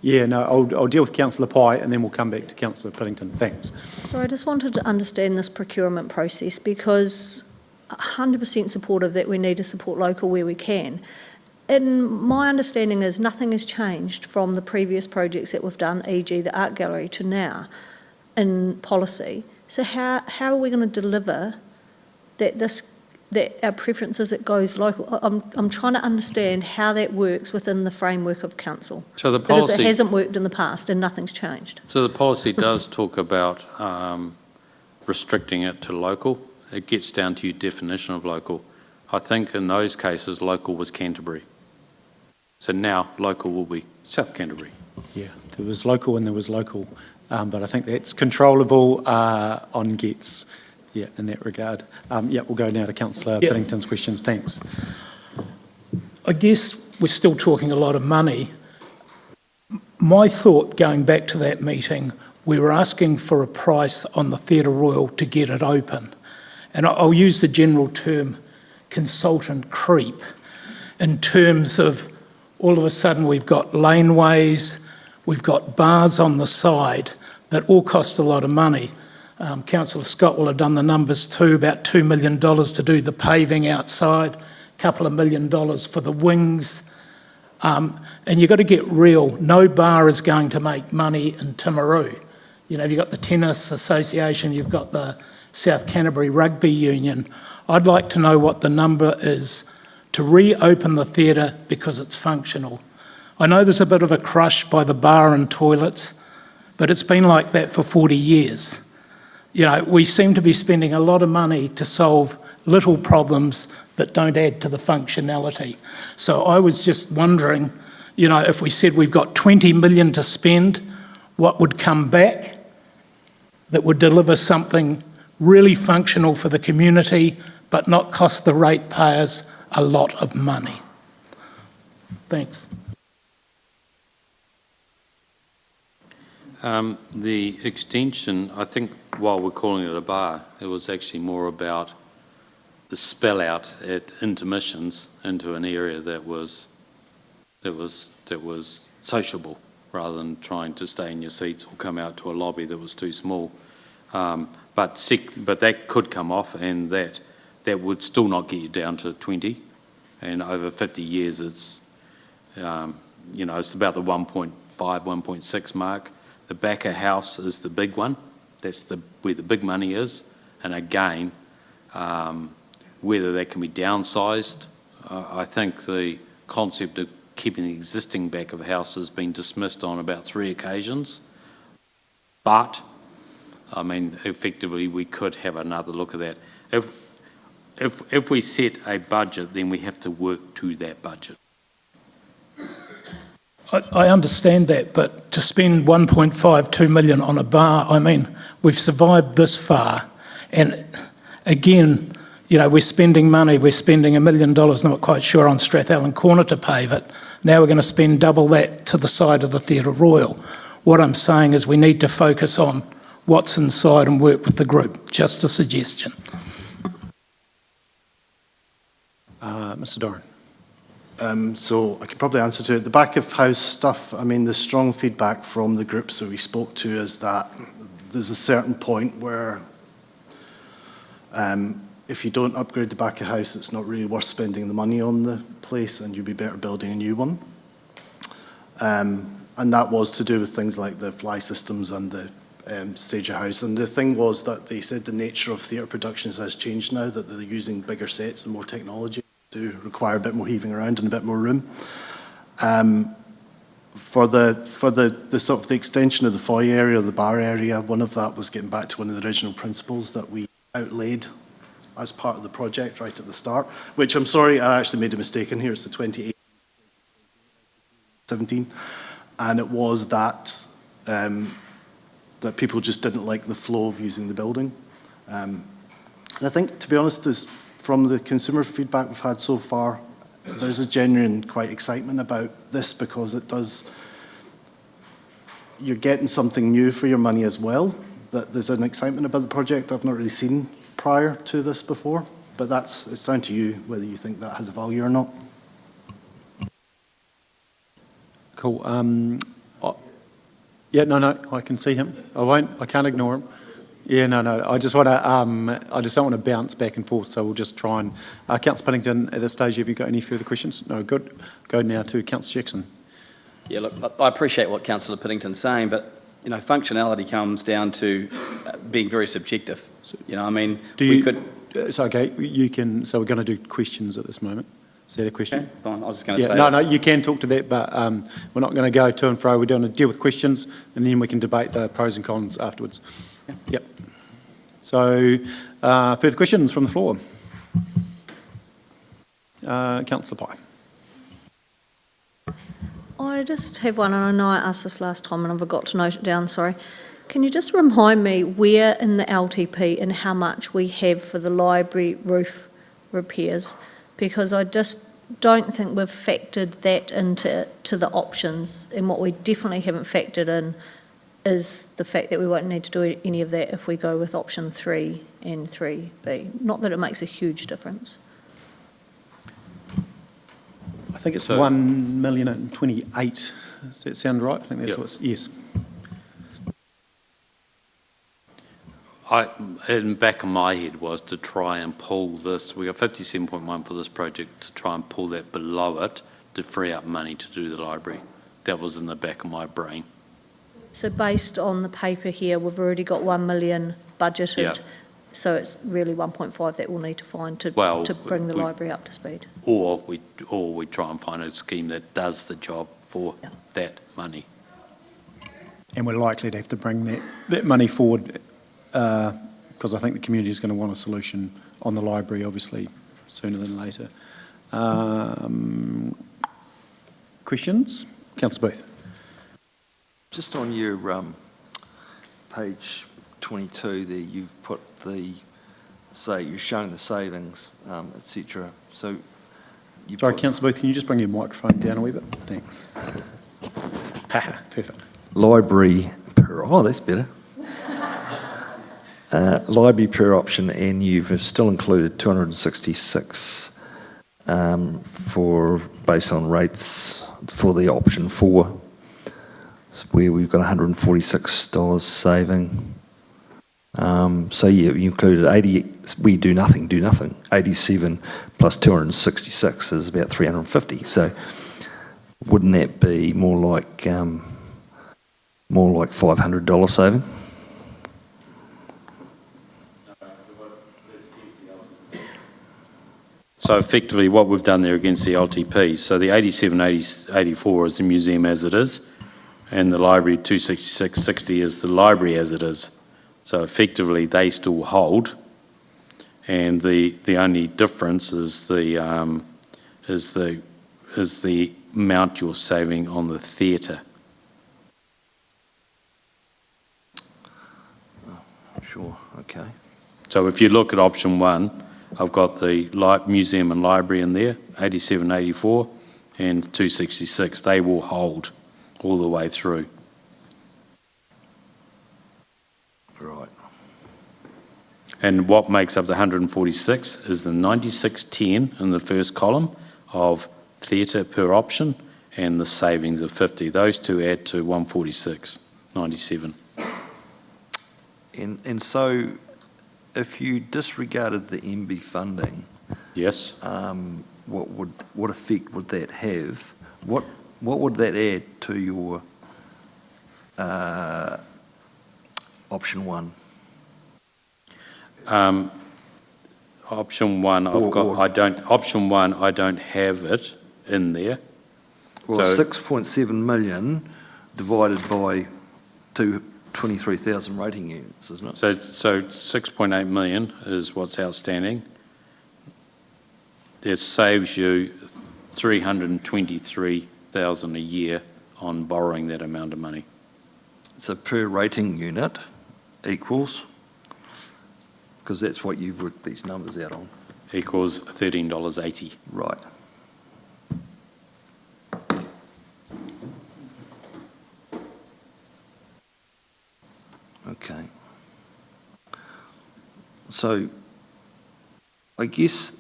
Yeah, no, I'll deal with Councillor Pye and then we'll come back to Councillor Piddington. Thanks. So I just wanted to understand this procurement process because 100% supportive that we need to support local where we can. And my understanding is nothing has changed from the previous projects that we've done, e.g. the art gallery, to now in policy. So how are we going to deliver that our preference is it goes local? I'm trying to understand how that works within the framework of council. So the Because policy, it hasn't worked in the past and nothing's changed. so the policy does talk about restricting it to local. It gets down to your definition of local. I think in those cases, local was Canterbury. So now local will be South Canterbury. Yeah, there was local and there was local, but I think that's controllable on gets, yeah, in that regard. Yeah, we'll go now to Councillor Piddington's questions. Thanks. I guess we're still talking a lot of money. My thought going back to that meeting, we were asking for a price on the Theatre Royal to get it open. And I'll use the general term consultant creep in terms of all of a sudden we've got laneways, we've got bars on the side that all cost a lot of money. Councillor Scott will have done the numbers too, about $2 million to do the paving outside, a couple of $1 million for the wings. And you've got to get real. No bar is going to make money in Timaru. You know, you've got the Tennis Association, you've got the South Canterbury Rugby Union. I'd like to know what the number is to reopen the theatre because it's functional. I know there's a bit of a crush by the bar and toilets, but it's been like that for 40 years. You know, we seem to be spending a lot of money to solve little problems that don't add to the functionality. So I was just wondering, you know, if we said we've got 20 million to spend, what would come back that would deliver something really functional for the community but not cost the ratepayers a lot of money? Thanks. The extension, I think while we're calling it a bar, it was actually more about the spell out at intermissions into an area that was sociable, rather than trying to stay in your seats or come out to a lobby that was too small. But that could come off, and that would still not get you down to 20. And over 50 years, it's it's about the 1.5, 1.6 mark. The back of house is the big one. That's where the big money is. And again, whether that can be downsized, I think the concept of keeping the existing back of house has been dismissed on about 3 occasions. But, I mean, effectively, we could have another look at that. If we set a budget, then we have to work to that budget. I understand that, but to spend 1.52 million on a bar, I mean, we've survived this far. And again, you know, we're spending money. We're spending $1 million, not quite sure, on Strathallan Corner to pave it. Now we're going to spend double that to the side of the Theatre Royal. What I'm saying is we need to focus on what's inside and work with the group. Just a suggestion. Mr. Doran. So I could probably answer to it. The back of house stuff, I mean, the strong feedback from the groups that we spoke to is that there's a certain point where if you don't upgrade the back of house, it's not really worth spending the money on the place, and you'd be better building a new one. And that was to do with things like the fly systems and the stage of house. And the thing was that they said the nature of theatre productions has changed now, that they're using bigger sets and more technology to require a bit more heaving around and a bit more room. For the sort of the extension of the foyer area, the bar area, one of that was getting back to one of the original principles that we outlaid as part of the project right at the start, which I'm sorry, I actually made a mistake in here. It's the 2017, and it was that that people just didn't like the flow of using the building. And I think, to be honest, from the consumer feedback we've had so far, there's a genuine quite excitement about this, because you're getting something new for your money as well. That there's an excitement about the project I've not really seen prior to this before, but it's down to you whether you think that has a value or not. Cool. Yeah, no, I can see him. I can't ignore him. Yeah, no. I just don't want to bounce back and forth, so we'll just try and... Councillor Piddington, at this stage, have you got any further questions? No, good. Go now to Councillor Jackson. Yeah, look, I appreciate what Councillor Piddington's saying, but, you know, functionality comes down to being very subjective. You know, I mean, It's okay, you can... So we're going to do questions at this moment. Is that a question? Okay, fine. I was just going to say... No, you can talk to that, but we're not going to go to and fro. We're going to deal with questions, and then we can debate the pros and cons afterwards. Yeah. Yep. So, further questions from the floor? Councillor Pye. I just have one, and I know I asked this last time and I forgot to note it down, sorry. Can you just remind me where in the LTP and how much we have for the library roof repairs? Because I just don't think we've factored that into the options, and what we definitely haven't factored in is the fact that we won't need to do any of that if we go with option 3 and 3B. Not that it makes a huge difference. I think it's 1,028,000. Does that sound right? I think that's what's... Yes. In the back of my head was to try and pull this, we got 57.1 for this project, to try and pull that below it to free up money to do the library. That was in the back of my brain. So based on the paper here, we've already got 1 million budgeted. Yeah. So it's really 1.5 that we'll need to find to bring the library up to speed. Or we try and find a scheme that does the job for that money. And we're likely to have to bring that money forward because I think the community is going to want a solution on the library, obviously, sooner than later. Questions? Councillor Booth. Just on your page 22 there, you've put you've shown the savings, etc. So you Sorry, put Councillor Booth, can you just bring your microphone down a wee bit? Thanks. Perfect. library per, oh, that's better. Library per option, and you've still included 266 based on rates for the option 4, where we've got $146 saving. So yeah, you included 80, we do nothing, 87 plus 266 is about 350. So wouldn't that be more like $500 saving? So effectively what we've done there against the LTP, so the 87, 84 is the museum as it is, and the library 266.60 is the library as it is. So effectively they still hold, and the only difference is the amount you're saving on the theatre. Sure, okay. So if you look at option 1, I've got the museum and library in there, 87, 84, and 266. They will hold all the way through. Right. And what makes up the 146 is the 96.10 in the first column of theatre per option and the savings of 50. Those two add to 146.97. And so if you disregarded the MB funding, Yes. what effect would that have? What would that add to your option 1? Option 1, option 1, I don't have it in there. Well, So- 6.7 million divided by 23,000 rating units, isn't it? So 6.8 million is what's outstanding. It saves you 323,000 a year on borrowing that amount of money. So per rating unit equals, because that's what you've worked these numbers out on. Equals $13.80. Right. Okay. So I guess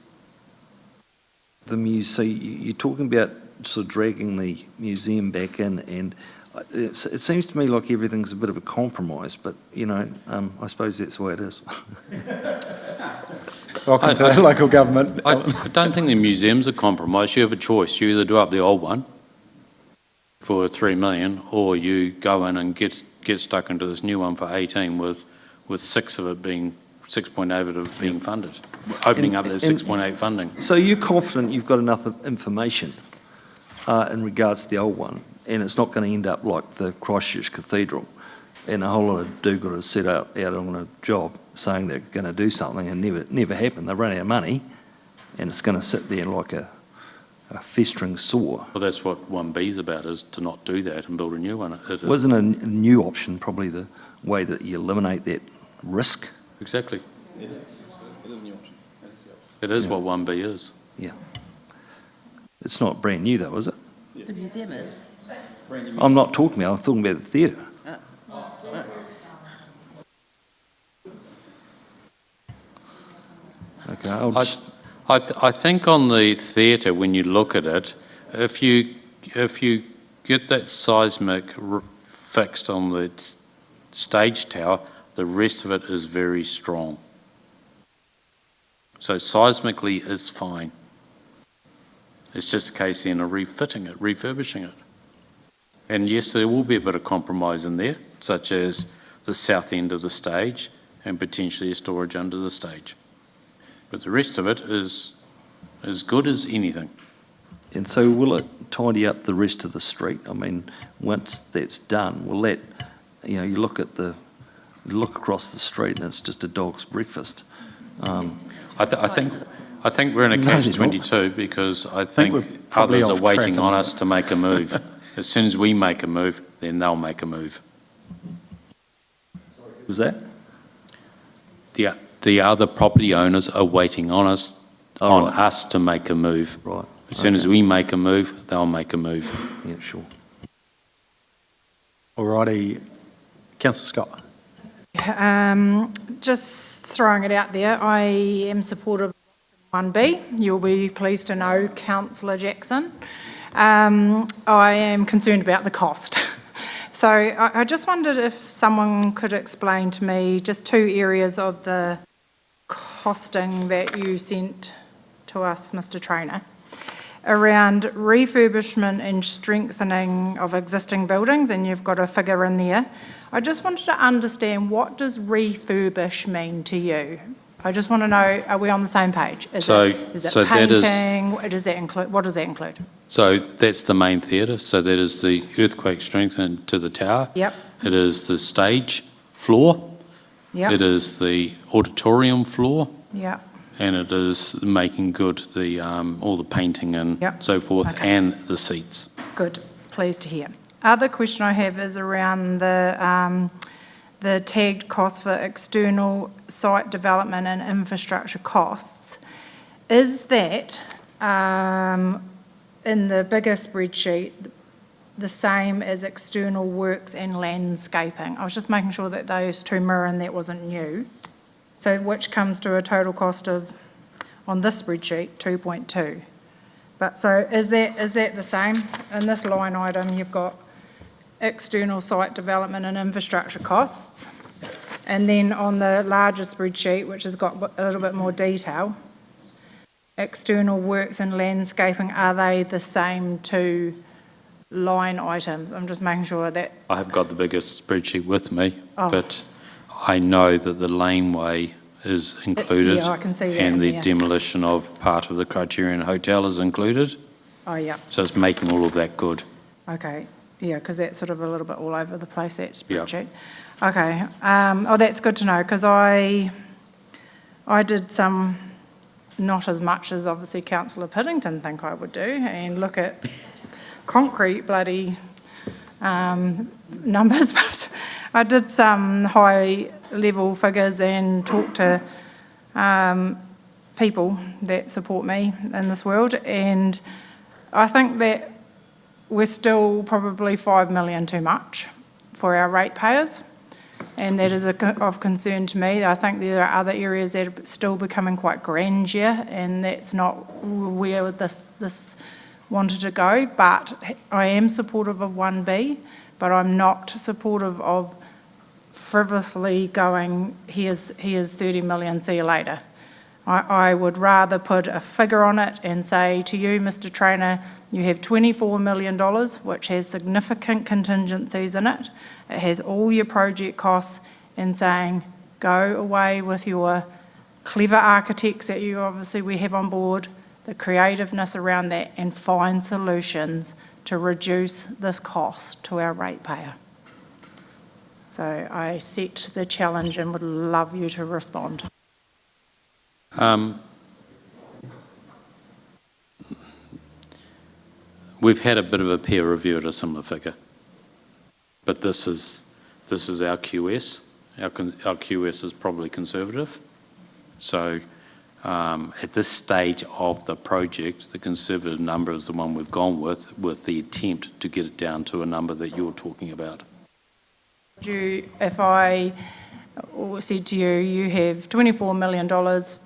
so you're talking about sort of dragging the museum back in, and it seems to me like everything's a bit of a compromise, but, I suppose that's the way it is. Welcome to local government. I don't think the museum's a compromise. You have a choice. You either do up the old one for 3 million, or you go in and get stuck into this new one for 18 with 6.8 of it being funded, opening up that 6.8 funding. So you're confident you've got enough information in regards to the old one, and it's not going to end up like the Christchurch Cathedral and a whole lot of do-gooders set out on a job saying they're going to do something and never happen. They run out of money, and it's going to sit there like a festering sore. Well, that's what 1B is about, is to not do that and build a new one. Wasn't a new option probably the way that you eliminate that risk? Exactly. It is a new option. It is what 1B is. Yeah. It's not brand new though, is it? The museum is. I'm not talking about, I'm talking about the theatre. Okay, I think on the theatre, when you look at it, if you get that seismic fixed on the stage tower, the rest of it is very strong. So seismically is fine. It's just a case then of refitting it, refurbishing it. And yes, there will be a bit of compromise in there, such as the south end of the stage and potentially a storage under the stage. But the rest of it is as good as anything. And so will it tidy up the rest of the street? I mean, once that's done, will that, you look at the You look across the street and it's just a dog's breakfast. I think we're in a No, they're catch-22 because I think we're think probably others are off track waiting a on bit. us to make a move. As soon as we make a move, then they'll make a move. Was that? The other property owners are waiting on us, Oh, right. us to make a move. Right. As soon as we make a move, they'll make a move. Yeah, sure. All righty. Councillor Scott. Just throwing it out there, I am supportive of 1B. You'll be pleased to know, Councillor Jackson. I am concerned about the cost. So I just wondered if someone could explain to me just two areas of the costing that you sent to us, Mr. Trainer, around refurbishment and strengthening of existing buildings, and you've got a figure in there. I just wanted to understand, what does refurbish mean to you? I just want to know, are we on the same page? Is So- it so that is- painting? What does that include? So that's the main theatre. So that is the earthquake strengthened to the tower. Yep, It is the stage floor. It yep, is the auditorium floor. yep. And it is making good the all the painting and Yep. so forth, Okay. and the seats. Good, pleased to hear. Other question I have is around the tagged cost for external site development and infrastructure costs. Is that, in the bigger spreadsheet, the same as external works and landscaping? I was just making sure that those two mirror and that wasn't new. So which comes to a total cost of, on this spreadsheet, 2.2. But so is that the same? In this line item, you've got external site development and infrastructure costs. And then on the larger spreadsheet, which has got a little bit more detail, external works and landscaping, are they the same two line items? I'm just making sure that, I have got the biggest spreadsheet with me, Oh. but I know that the laneway is included. yeah, I can see that And in the there. demolition of part of the Criterion Hotel is included. oh yeah, So it's making all of that good. okay. Yeah, because that's sort of a little bit all over the place, that Yeah. spreadsheet. Okay, oh, that's good to know, because I did some, not as much as obviously Councillor Piddington think I would do, and look at concrete bloody numbers, but I did some high-level figures and talked to people that support me in this world, and I think that we're still probably 5 million too much for our ratepayers, and that is of concern to me. I think there are other areas that are still becoming quite grandeur, and that's not where this wanted to go, but I am supportive of 1B, but I'm not supportive of frivolously going, here's 30 million, see you later. I would rather put a figure on it and say to you, Mr. Trainer, you have $24 million, which has significant contingencies in it. It has all your project costs, and saying, go away with your clever architects that we have on board, the creativeness around that, and find solutions to reduce this cost to our ratepayer. So I set the challenge and would love you to respond. We've had a bit of a peer review at a similar figure, but this is our QS. Our QS is probably conservative. So at this stage of the project, the conservative number is the one we've gone with the attempt to get it down to a number that you're talking about. If I said to you, you have $24 million,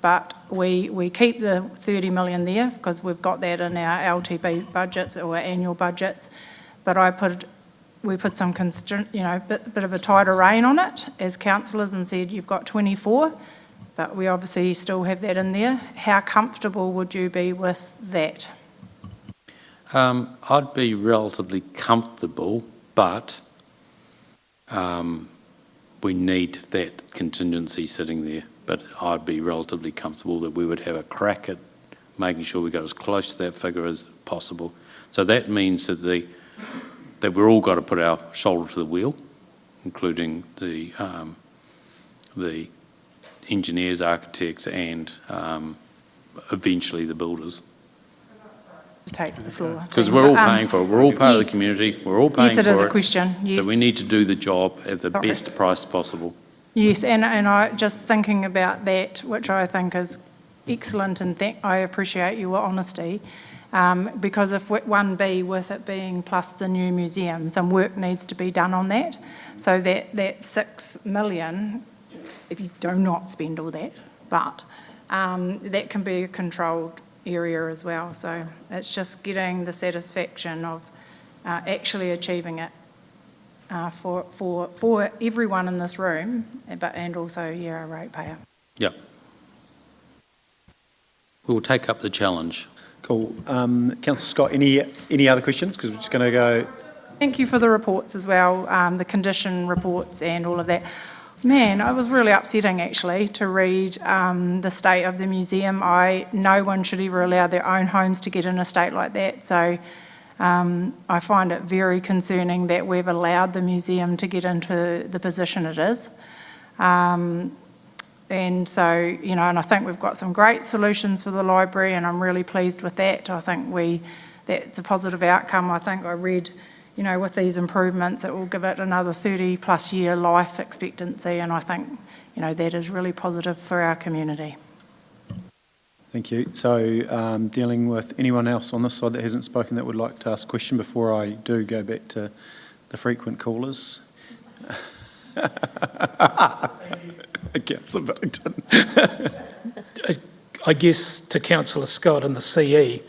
but we keep the 30 million there because we've got that in our LTB budgets or annual budgets, but we put some bit of a tighter rein on it as councillors and said you've got 24, but we obviously still have that in there. How comfortable would you be with that? I'd be relatively comfortable, but we need that contingency sitting there. But I'd be relatively comfortable that we would have a crack at making sure we got as close to that figure as possible. So that means that we're all got to put our shoulder to the wheel, including the the engineers, architects and eventually the builders. To take the floor. Because we're all paying for it. We're all part of yes. the community. We're all paying for it. Yes, it is a question, yes. So we need to do the job at the Sorry. best price possible. Yes, and I just thinking about that, which I think is excellent, and I appreciate your honesty, because if 1B, with it being plus the new museum, some work needs to be done on that, so that 6 million, if you do not spend all that, but that can be a controlled area as well. So it's just getting the satisfaction of actually achieving it for everyone in this room, and also, yeah, a ratepayer. Yep. We'll take up the challenge. Cool. Councillor Scott, any other questions? Because we're just going to go... Thank you for the reports as well, the condition reports and all of that. Man, it was really upsetting actually to read the state of the museum. No one should ever allow their own homes to get in a state like that. So I find it very concerning that we've allowed the museum to get into the position it is. And so, you know, and I think we've got some great solutions for the library, and I'm really pleased with that. I think that's a positive outcome. I think I read, you know, with these improvements, it will give it another 30+ year life expectancy, and I think, you know, that is really positive for our community. Thank you. So dealing with anyone else on this side that hasn't spoken that would like to ask a question before I do go back to the frequent callers. Councillor Billington. I guess to Councillor Scott and the CE,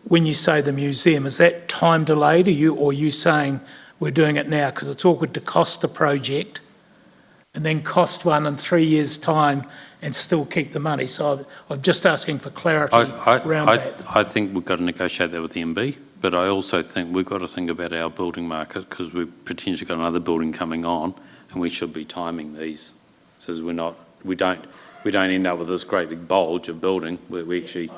when you say the museum, is that time delayed, or are you saying we're doing it now? Because it's awkward to cost a project and then cost one in 3 years' time and still keep the money. So I'm just asking for clarity around that. I think we've got to negotiate that with the MB, but I also think we've got to think about our building market, because we've potentially got another building coming on, and we should be timing these so we don't end up with this great big bulge of building where we actually,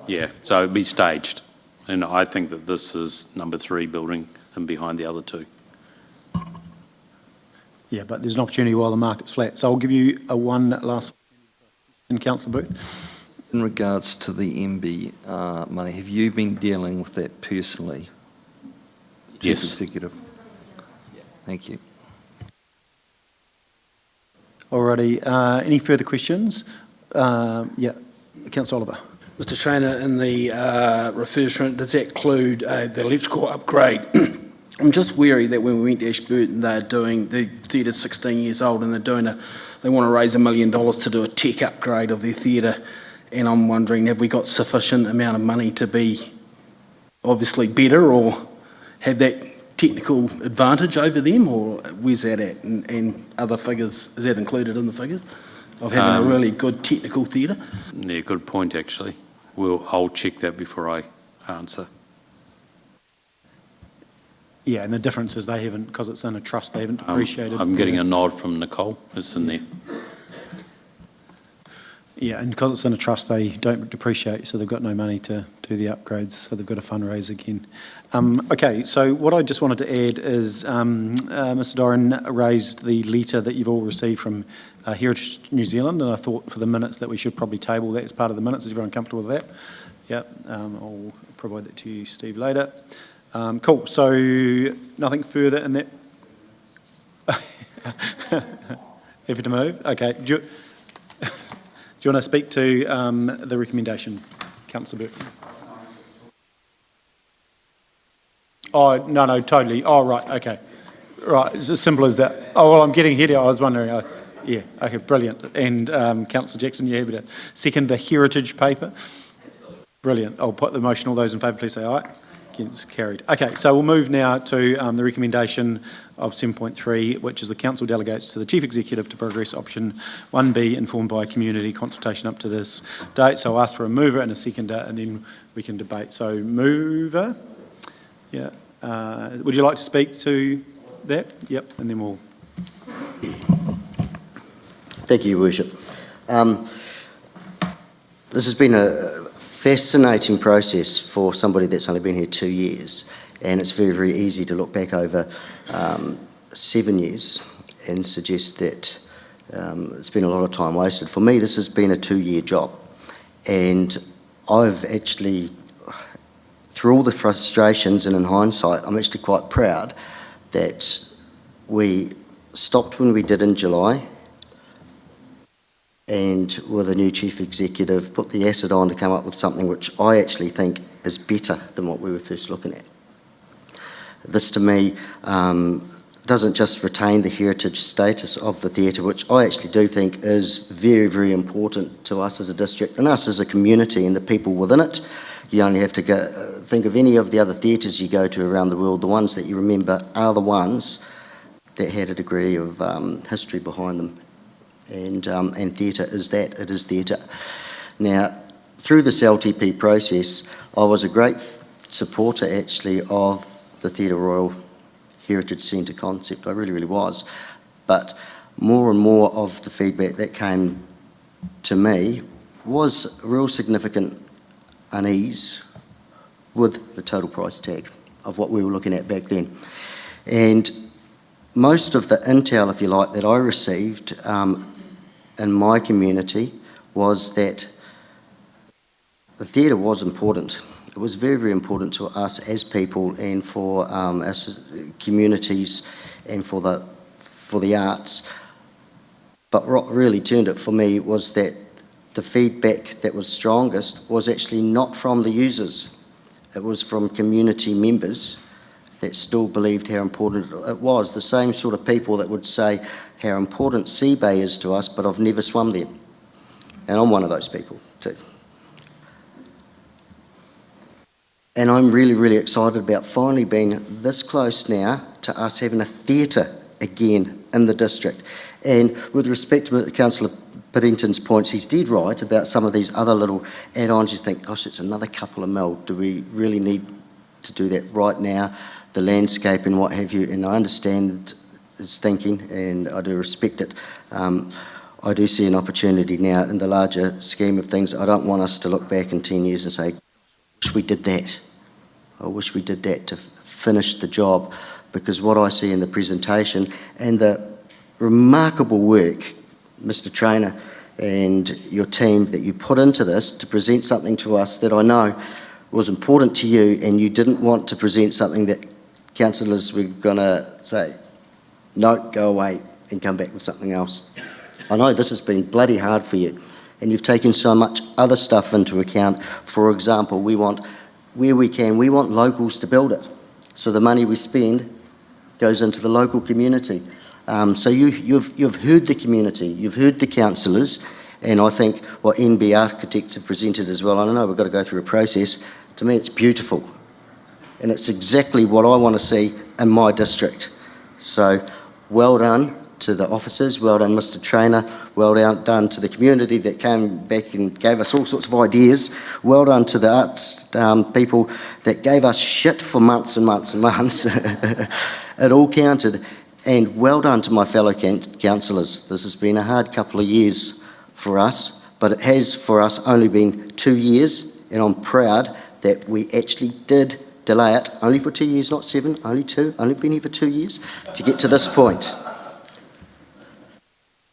yeah, so it'd be staged. And I think that this is number 3 building and behind the other 2. Yeah, but there's an opportunity while the market's flat. So I'll give you one last question, Councillor Booth. In regards to the MB money, have you been dealing with that personally? Yes. Chief Executive. Thank you. Alrighty. Any further questions? Yeah, Councillor Oliver. Mr Trainer, in the refurbishment, does that include the electrical upgrade? I'm just wary that when we went to Ashburton, the theatre's 16 years old, and they want to raise $1 million to do a tech upgrade of their theatre, and I'm wondering, have we got sufficient amount of money to be obviously better or have that technical advantage over them, or where's that at? And other figures, is that included in the figures of having a really good technical theatre? Yeah, good point actually. I'll check that before I answer. Yeah, and the difference is they haven't, because it's in a trust, they haven't depreciated. I'm getting a nod from Nicole. It's in there. Yeah, and because it's in a trust, they don't depreciate, so they've got no money to do the upgrades, so they've got to fundraise again. Okay, so what I just wanted to add is Mr Doran raised the letter that you've all received from Heritage New Zealand, and I thought for the minutes that we should probably table that as part of the minutes. Is everyone comfortable with that? Yep, I'll provide that to you, Steve, later. Cool, so nothing further in that? Happy to move? Okay. Do you want to speak to the recommendation, Councillor Burke? Oh, no, totally. Oh, right, okay. Right, it's as simple as that. Oh, well, I'm getting ahead here. I was wondering. Yeah, okay, brilliant. And Councillor Jackson, you happy to second the heritage paper? Brilliant. I'll put the motion. All those in favour, please say aye. Against, carried. Okay, so we'll move now to the recommendation of 7.3, which is the council delegates to the Chief Executive to progress option 1B, informed by community consultation up to this date. So I'll ask for a mover and a seconder, and then we can debate. So mover, yeah. Would you like to speak to that? Yep, and then we'll... Thank you, Your Worship. This has been a fascinating process for somebody that's only been here 2 years, and it's very, very easy to look back over 7 years and suggest that It's been a lot of time wasted. For me, this has been a 2-year job. And I've actually, through all the frustrations and in hindsight, I'm actually quite proud that we stopped when we did in July, and with a new chief executive, put the acid on to come up with something which I actually think is better than what we were first looking at. This, to me, doesn't just retain the heritage status of the theatre, which I actually do think is very, very important to us as a district and us as a community and the people within it. You only have to go, think of any of the other theatres you go to around the world. The ones that you remember are the ones that had a degree of history behind them. And theatre is that, it is theatre. Now, through this LTP process, I was a great supporter actually of the Theatre Royal Heritage Centre concept. I really, really was. But more and more of the feedback that came to me was a real significant unease with the total price tag of what we were looking at back then. And most of the intel, if you like, that I received in my community was that the theatre was important. It was very, very important to us as people and for us communities and for the arts. But what really turned it for me was that the feedback that was strongest was actually not from the users. It was from community members that still believed how important it was. The same sort of people that would say how important Sea Bay is to us, but I've never swum there. And I'm one of those people too. And I'm really, really excited about finally being this close now to us having a theatre again in the district. And with respect to Councillor Piddington's points, he's dead right about some of these other little add-ons. You think, gosh, it's another couple of mil. Do we really need to do that right now? The landscape and what have you, and I understand his thinking and I do respect it. I do see an opportunity now in the larger scheme of things. I don't want us to look back in 10 years and say, I wish we did that. I wish we did that to finish the job, because what I see in the presentation and the remarkable work, Mr. Trainer, and your team that you put into this to present something to us that I know was important to you, and you didn't want to present something that councillors were going to say, no, go away and come back with something else. I know this has been bloody hard for you, and you've taken so much other stuff into account. For example, we want, where we can, we want locals to build it. So the money we spend goes into the local community. So you've heard the community, you've heard the councillors, and I think what NB Architects have presented as well, I don't know, we've got to go through a process. To me, it's beautiful. And it's exactly what I want to see in my district. So well done to the officers, well done Mr. Trainer, well done to the community that came back and gave us all sorts of ideas, well done to the arts people that gave us shit for months and months and months. It all counted. And well done to my fellow councillors. This has been a hard couple of years for us, but it has for us only been 2 years, and I'm proud that we actually did delay it, only for 2 years, not 7, only 2, only been here for 2 years, to get to this point.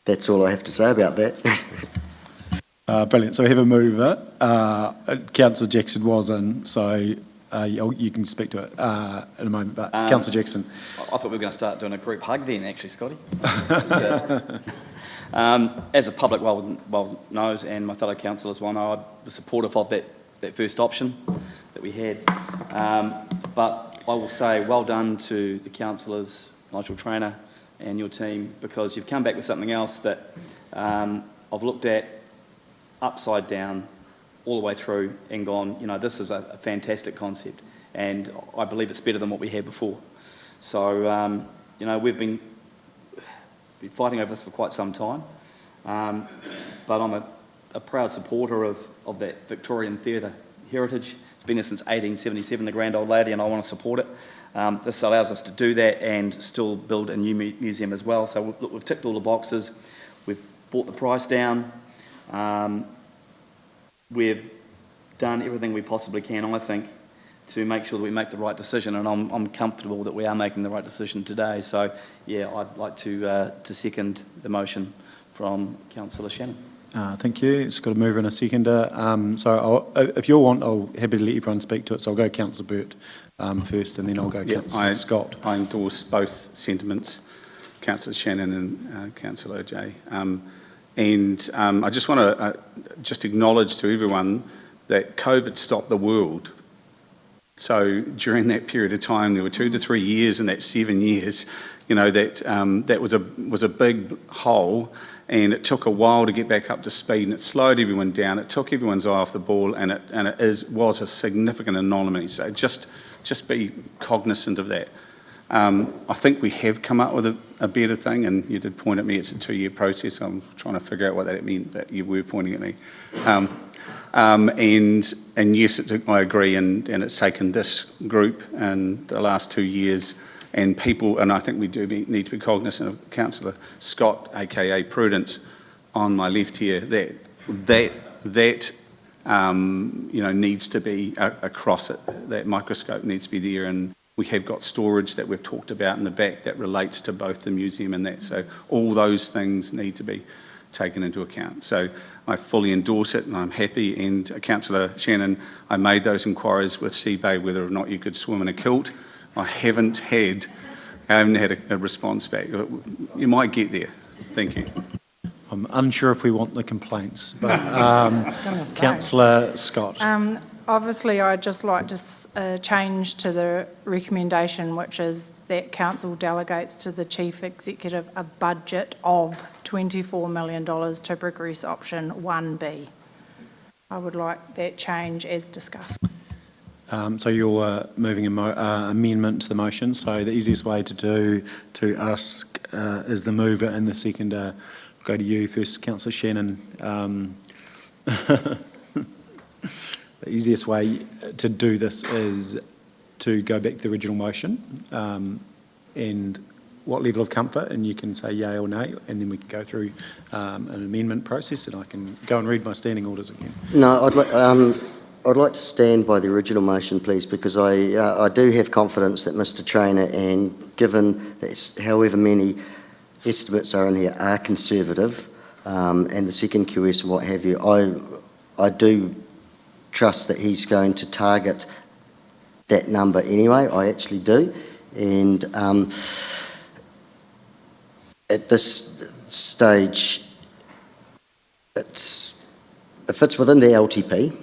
That's all I have to say about that. Brilliant. So we have a mover. Councillor Jackson was in, so you can speak to it in a moment. But Councillor Jackson. I thought we were going to start doing a group hug then, actually, Scotty. As the public well knows, and my fellow councillors well know, I was supportive of that first option that we had. But I will say well done to the councillors, Nigel Trainer, and your team, because you've come back with something else that I've looked at upside down all the way through and gone, you know, this is a fantastic concept, and I believe it's better than what we had before. So, you know, we've been fighting over this for quite some time, but I'm a proud supporter of that Victorian theatre heritage. It's been there since 1877, the grand old lady, and I want to support it. This allows us to do that and still build a new museum as well. So look, we've ticked all the boxes. We've brought the price down. We've done everything we possibly can, I think, to make sure that we make the right decision, and I'm comfortable that we are making the right decision today. So, yeah, I'd like to second the motion from Councillor Shannon. Thank you. It's got a mover and a seconder. If you want, I'll happy to let everyone speak to it. So I'll go Councillor Burt first, and then I'll go Councillor Scott. I endorse both sentiments, Councillor Shannon and Councillor Jay. I just want to just acknowledge to everyone that COVID stopped the world. So during that period of time, there were 2 to 3 years in that 7 years, that was a big hole, and it took a while to get back up to speed, and it slowed everyone down. It took everyone's eye off the ball, and it was a significant anomaly. So just be cognizant of that. I think we have come up with a better thing, and you did point at me, it's a 2-year process. I'm trying to figure out what that meant, but you were pointing at me. And yes, I agree, and it's taken this group and the last 2 years and people, and I think we do need to be cognizant of Councillor Scott, aka Prudence, on my left here, that needs to be across it. That microscope needs to be there, and we have got storage that we've talked about in the back that relates to both the museum and that. So all those things need to be taken into account. So I fully endorse it, and I'm happy. And Councillor Shannon, I made those inquiries with Seabay whether or not you could swim in a kilt. I haven't had a response back. You might get there. Thank you. I'm unsure if we want the complaints, but Councillor Scott. Obviously, I'd just like to change to the recommendation, which is that council delegates to the Chief Executive a budget of $24 million to progress option 1B. I would like that change as discussed. So you're moving an amendment to the motion. So the easiest way to ask is the mover and the seconder. Go to you first, Councillor Shannon. The easiest way to do this is to go back to the original motion and what level of comfort, and you can say yay or nay, and then we can go through an amendment process, and I can go and read my standing orders again. No, I'd like to stand by the original motion, please, because I do have confidence that Mr Traynor, and given that however many estimates are in here are conservative, and the second QS and what have you, I do trust that he's going to target that number anyway. I actually do. And at this stage, it fits within the LTP,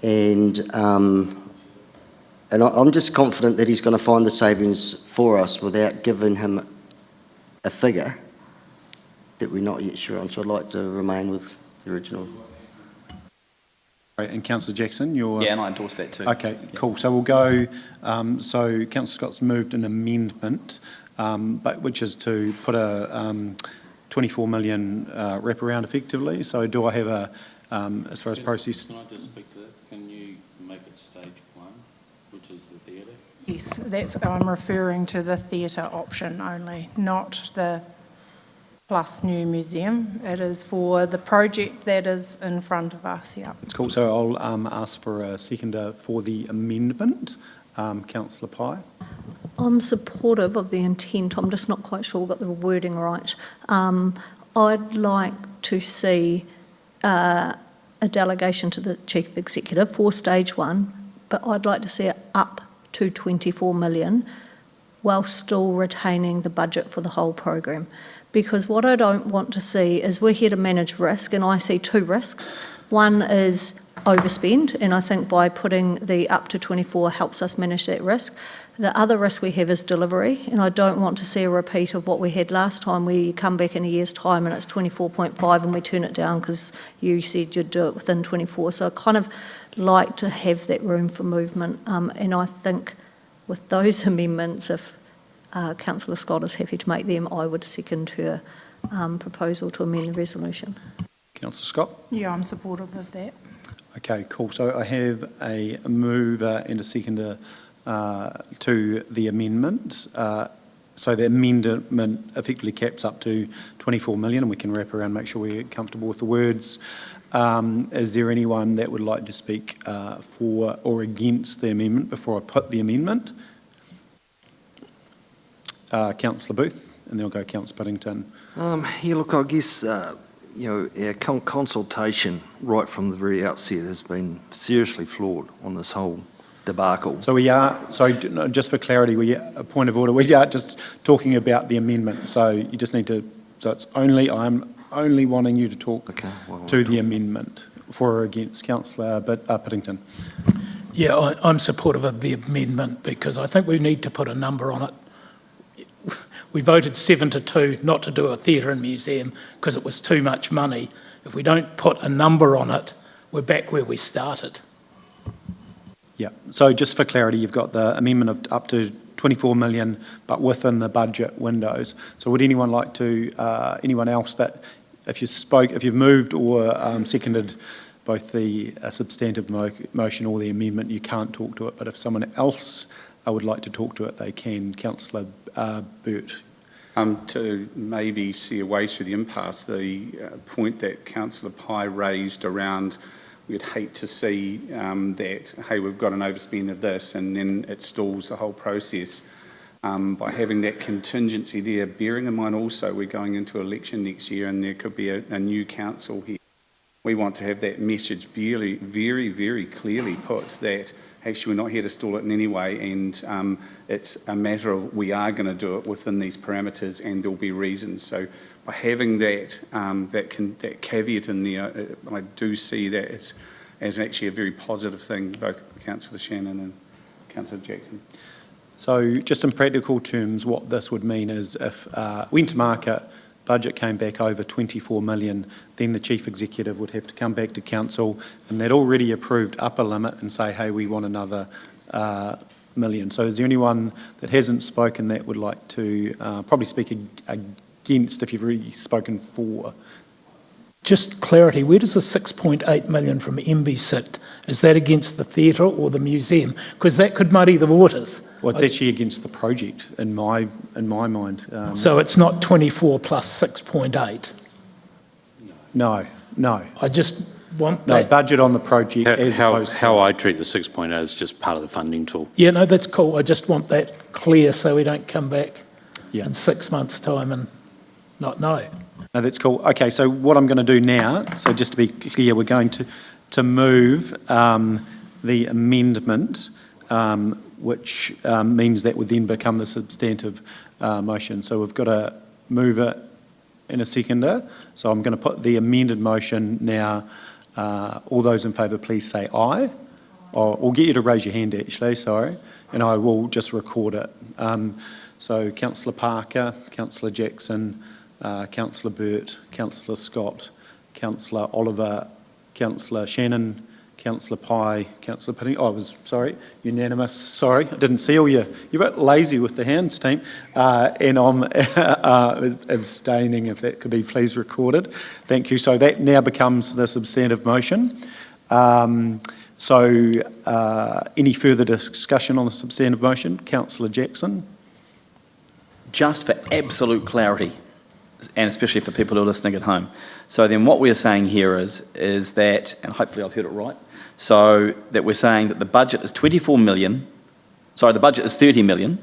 and I'm just confident that he's going to find the savings for us without giving him a figure that we're not yet sure on. So I'd like to remain with the original. Right, and Councillor Jackson, you're... Yeah, and I endorse that too. Okay, cool. So we'll go, so Councillor Scott's moved an amendment, which is to put a 24 million wraparound effectively. So do I have a, as far as process... Can I just speak to that? Can you make it stage 1, which is the theatre? Yes, I'm referring to the theatre option only, not the plus new museum. It is for the project that is in front of us, yeah. It's cool. So I'll ask for a seconder for the amendment. Councillor Pye. I'm supportive of the intent. I'm just not quite sure we got the wording right. I'd like to see a delegation to the Chief Executive for stage 1, but I'd like to see it up to 24 million while still retaining the budget for the whole program. Because what I don't want to see is we're here to manage risk, and I see 2 risks. One is overspend, and I think by putting the up to 24 helps us manage that risk. The other risk we have is delivery, and I don't want to see a repeat of what we had last time. We come back in a year's time and it's 24.5 and we turn it down because you said you'd do it within 24. So I kind of like to have that room for movement, and I think with those amendments, if Councillor Scott is happy to make them, I would second her proposal to amend the resolution. Councillor Scott? Yeah, I'm supportive of that. Okay, cool. So I have a mover and a seconder to the amendment. So the amendment effectively caps up to 24 million, and we can wrap around and make sure we're comfortable with the words. Is there anyone that would like to speak for or against the amendment before I put the amendment? Councillor Booth, and then I'll go Councillor Puddington. Yeah, look, I guess our consultation right from the very outset has been seriously flawed on this whole debacle. So we are, sorry, just for clarity, a point of order, we are just talking about the amendment. So you just need to, I'm only wanting you to talk to the amendment for or against. Councillor Piddington. Yeah, I'm supportive of the amendment because I think we need to put a number on it. We voted 7-2 not to do a theatre and museum because it was too much money. If we don't put a number on it, we're back where we started. Yeah, so just for clarity, you've got the amendment of up to 24 million, but within the budget windows. So would anyone like to, anyone else that, if you've moved or seconded both the substantive motion or the amendment, you can't talk to it, but if someone else would like to talk to it, they can. Councillor Burt. To maybe see a way through the impasse, the point that Councillor Pye raised around we'd hate to see that, hey, we've got an overspend of this and then it stalls the whole process. By having that contingency there, bearing in mind also we're going into election next year and there could be a new council here. We want to have that message very, very, very clearly put that actually we're not here to stall it in any way and it's a matter of we are going to do it within these parameters and there'll be reasons. So by having that that caveat in there, I do see that as actually a very positive thing, both Councillor Shannon and Councillor Jackson. So just in practical terms, what this would mean is if Winter Market budget came back over 24 million, then the Chief Executive would have to come back to Council and that already approved upper limit and say, hey, we want another million. So is there anyone that hasn't spoken that would like to probably speak against if you've already spoken for? Just clarity, where does the 6.8 million from MB sit? Is that against the theatre or the museum? Because that could muddy the waters. Well, it's actually against the project in my mind. So it's not 24 plus 6.8? No. I just want No, that. budget on the project as opposed to... How I treat the 6.8 is just part of the funding tool. Yeah, no, that's cool. I just want that clear so we don't come back Yeah. in 6 months' time and not know. No, that's cool. Okay, so what I'm going to do now, so just to be clear, we're going to move the amendment, which means that would then become the substantive motion. So we've got to move it in a seconder. So I'm going to put the amended motion now. All those in favour, please say aye. Or we'll get you to raise your hand, actually, sorry, and I will just record it. So Councillor Parker, Councillor Jackson, Councillor Burt, Councillor Scott, Councillor Oliver, Councillor Shannon, Councillor Pye, Councillor Piddington. Oh, I was, sorry, unanimous. Sorry, I didn't see all you. You're a bit lazy with the hands, team. And I'm abstaining, if that could be please recorded. Thank you. So that now becomes the substantive motion. So any further discussion on the substantive motion? Councillor Jackson. Just for absolute clarity, and especially for people who are listening at home. So then what we're saying here is that, and hopefully I've heard it right, so that we're saying that the budget is 24 million, sorry, the budget is 30 million,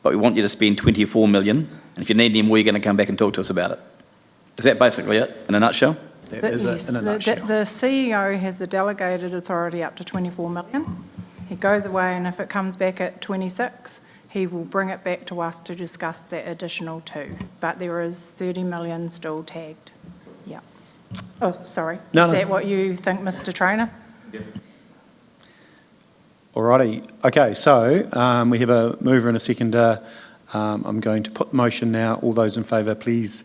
but we want you to spend 24 million, and if you need any more, you're going to come back and talk to us about it. Is that basically it, in a nutshell? That is it in a nutshell. The CEO has the delegated authority up to 24 million. He goes away, and if it comes back at 26, he will bring it back to us to discuss that additional 2. But there is 30 million still tagged. Yeah. Oh, sorry. No, Is no. that what you think, Mr. Trainer? Yeah. Alrighty. Okay, so we have a mover and a seconder. I'm going to put the motion now. All those in favour, please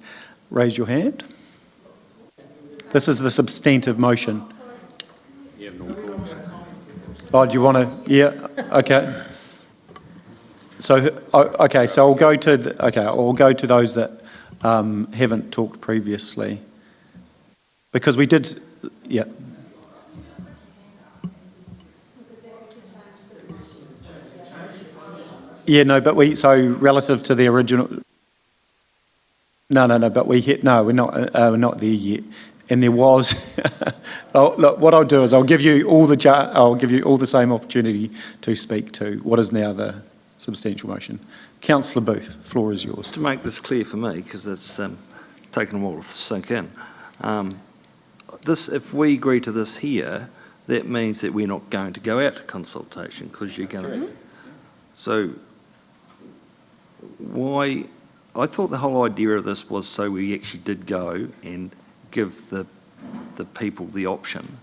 raise your hand. This is the substantive motion. Oh, do you want to? Yeah. Okay. So okay. So I'll go to I'll go to those that haven't talked previously, because we did. Yeah. Yeah. No, but relative to the original. No. But we're not there yet. And there was, look, what I'll do is I'll give you all the same opportunity to speak to what is now the substantial motion. Councillor Booth, floor is yours. To make this clear for me, because it's taken a while to sink in, If we agree to this here, that means that we're not going to go out to consultation because you're going to. So why? I thought the whole idea of this was so we actually did go and give the people the option.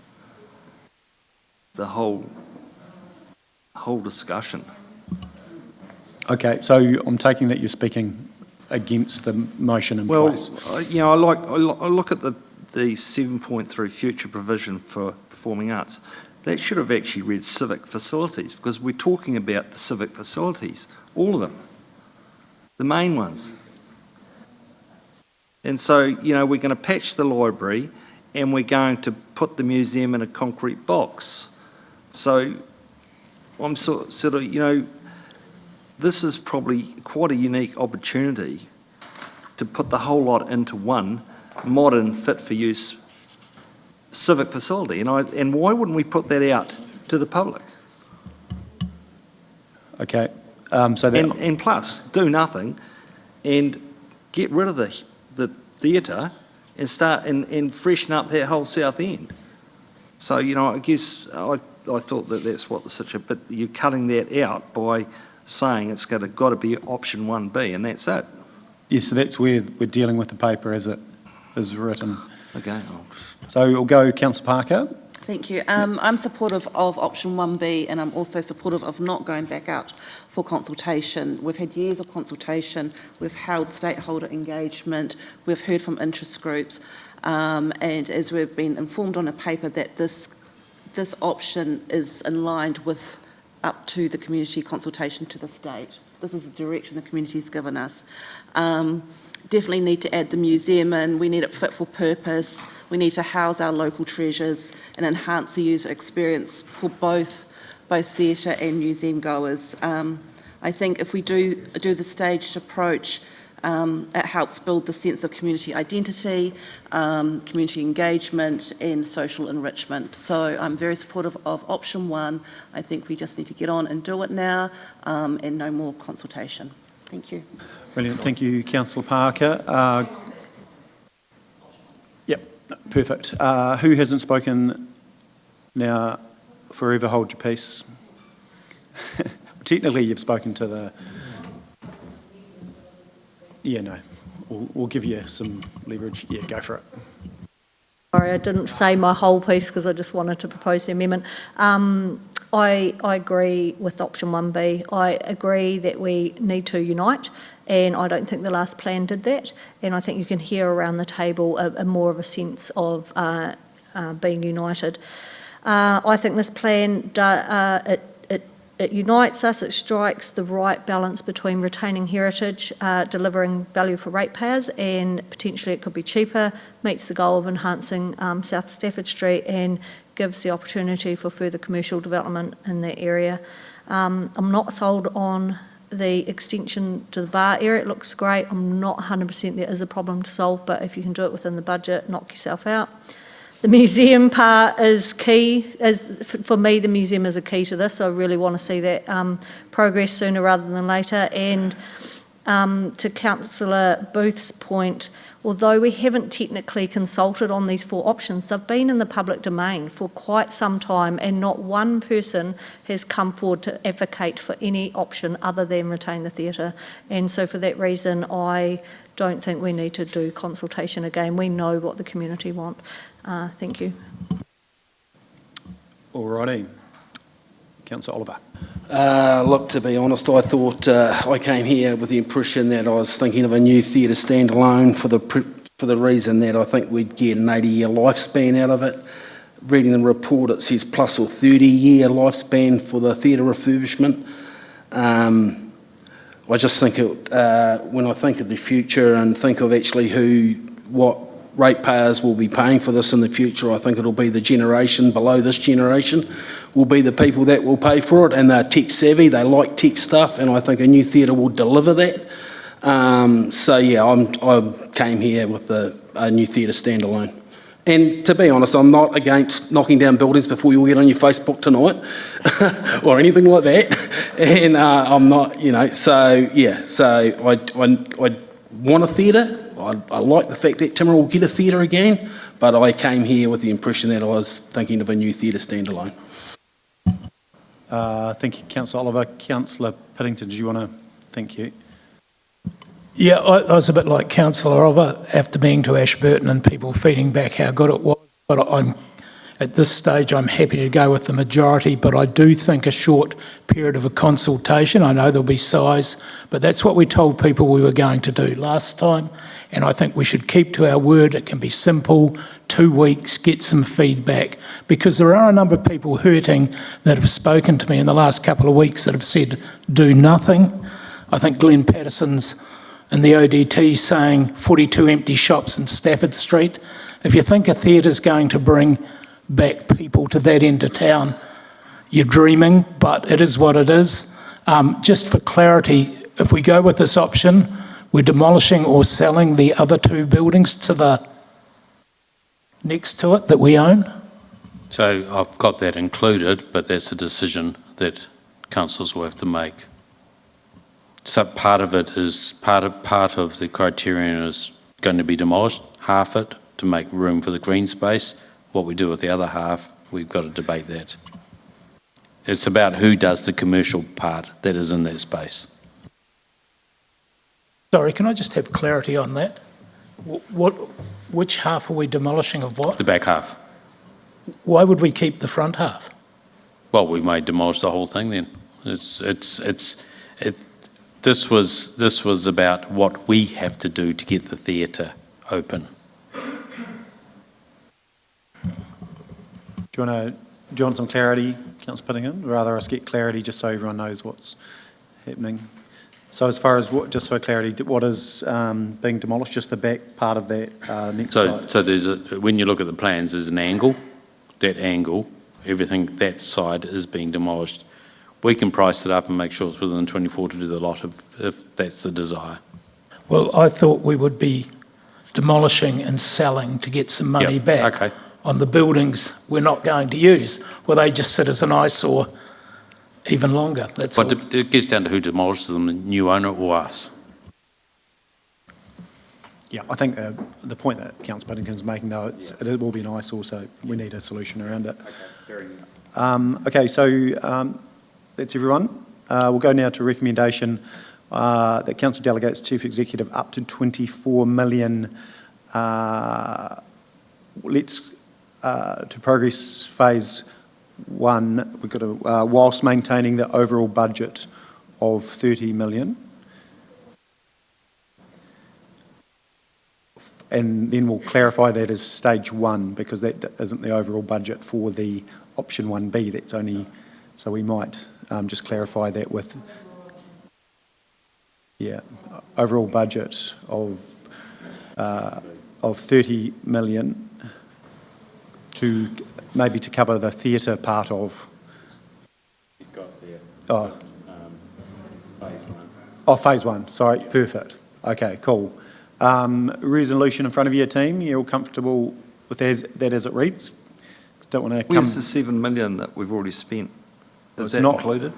The whole discussion. Okay, so I'm taking that you're speaking against the motion in place. I look at the 7.3 future provision for performing arts. That should have actually read civic facilities because we're talking about the civic facilities, all of them, the main ones. And so, we're going to patch the library and we're going to put the museum in a concrete box. So I'm sort of, this is probably quite a unique opportunity to put the whole lot into one modern, fit-for-use civic facility. And why wouldn't we put that out to the public? Okay, so that... And plus, do nothing and get rid of the theatre and start and freshen up that whole South End. So, I guess I thought that's what the situation, but you're cutting that out by saying it's got to be option 1B, and that's it. Yes, so that's where we're dealing with the paper as it is written. Okay. So we'll go Councillor Parker. Thank you. I'm supportive of option 1B, and I'm also supportive of not going back out for consultation. We've had years of consultation, we've held stakeholder engagement, we've heard from interest groups, and as we've been informed on a paper that this option is aligned with up to the community consultation to this date. This is the direction the community's given us. Definitely need to add the museum in, we need it fit for purpose, we need to house our local treasures and enhance the user experience for both theatre and museum goers. I think if we do the staged approach, it helps build the sense of community identity, community engagement and social enrichment. So I'm very supportive of option 1. I think we just need to get on and do it now and no more consultation. Thank you. Brilliant, thank you, Councillor Parker. Yep, perfect. Who hasn't spoken now? Forever hold your peace. Technically, you've spoken to the... Yeah, no, we'll give you some leverage. Yeah, go for it. Sorry, I didn't say my whole piece because I just wanted to propose the amendment. I agree with option 1B. I agree that we need to unite, and I don't think the last plan did that. And I think you can hear around the table a more of a sense of being united. I think this plan it unites us, it strikes the right balance between retaining heritage, delivering value for ratepayers, and potentially it could be cheaper, meets the goal of enhancing South Stafford Street and gives the opportunity for further commercial development in that area. I'm not sold on the extension to the bar area. It looks great. I'm not 100% there is a problem to solve, but if you can do it within the budget, knock yourself out. The museum part is key. For me, the museum is a key to this. I really want to see that progress sooner rather than later. And to Councillor Booth's point, although we haven't technically consulted on these 4 options, they've been in the public domain for quite some time and not one person has come forward to advocate for any option other than retain the theatre. And so for that reason, I don't think we need to do consultation again. We know what the community want. Thank you. All righty. Councillor Oliver. Look, to be honest, I thought I came here with the impression that I was thinking of a new theatre standalone for the reason that I think we'd get an 80-year lifespan out of it. Reading the report, it says plus or 30-year lifespan for the theatre refurbishment. I just think when I think of the future and think of actually what ratepayers will be paying for this in the future, I think it'll be the generation below this generation will be the people that will pay for it, and they're tech savvy, they like tech stuff, and I think a new theatre will deliver that. So yeah, I came here with a new theatre standalone. And to be honest, I'm not against knocking down buildings before you all get on your Facebook tonight or anything like that. And I'm not, so yeah, so I want a theatre. I like the fact that Timaru will get a theatre again, but I came here with the impression that I was thinking of a new theatre standalone. Thank you, Councillor Oliver. Councillor Piddington, do you want to? Thank you. Yeah, I was a bit like Councillor Oliver after being to Ashburton and people feeding back how good it was. But at this stage, I'm happy to go with the majority, but I do think a short period of a consultation, I know there'll be size, but that's what we told people we were going to do last time, and I think we should keep to our word. It can be simple, 2 weeks, get some feedback, because there are a number of people hurting that have spoken to me in the last couple of weeks that have said, do nothing. I think Glenn Patterson's in the ODT saying 42 empty shops in Stafford Street. If you think a theatre's going to bring back people to that end of town, you're dreaming, but it is what it is. Just for clarity, if we go with this option, we're demolishing or selling the other 2 buildings to the next to it that we own? So I've got that included, but that's a decision that councillors will have to make. So part of it is, part of the criterion is going to be demolished, half it, to make room for the green space. What we do with the other half, we've got to debate that. It's about who does the commercial part that is in that space. Sorry, can I just have clarity on that? Which half are we demolishing of what? The back half. Why would we keep the front half? Well, we may demolish the whole thing then. This was about what we have to do to get the theatre open. Do you want some clarity, Councillor Piddington? Or rather, us get clarity just so everyone knows what's happening. So as far as, just for clarity, what is being demolished? Just the back part of that next site? So when you look at the plans, there's an angle. That angle, everything, that side is being demolished. We can price it up and make sure it's within 24 to do the lot if that's the desire. Well, I thought we would be demolishing and selling to get some money back on the buildings we're not going to use, where they just sit as an eyesore even longer. That's all. But it gets down to who demolishes them, the new owner or us. Yeah, I think the point that Councillor Piddington's making, though, it will be an eyesore, so we need a solution around it. Okay, so that's everyone. We'll go now to recommendation that Council delegates Chief Executive up to 24 million to progress phase 1. We've got to, whilst maintaining the overall budget of 30 million. And then we'll clarify that as stage 1, because that isn't the overall budget for the option 1B. That's only, so we might just clarify that with, overall budget of 30 million to maybe to cover the theatre part of. He's got there. Phase 1. Oh, phase 1. Sorry, perfect. Okay, cool. Resolution in front of your team. You're all comfortable with that as it reads? Don't want to come. Where's the 7 million that we've already spent? Is that not included?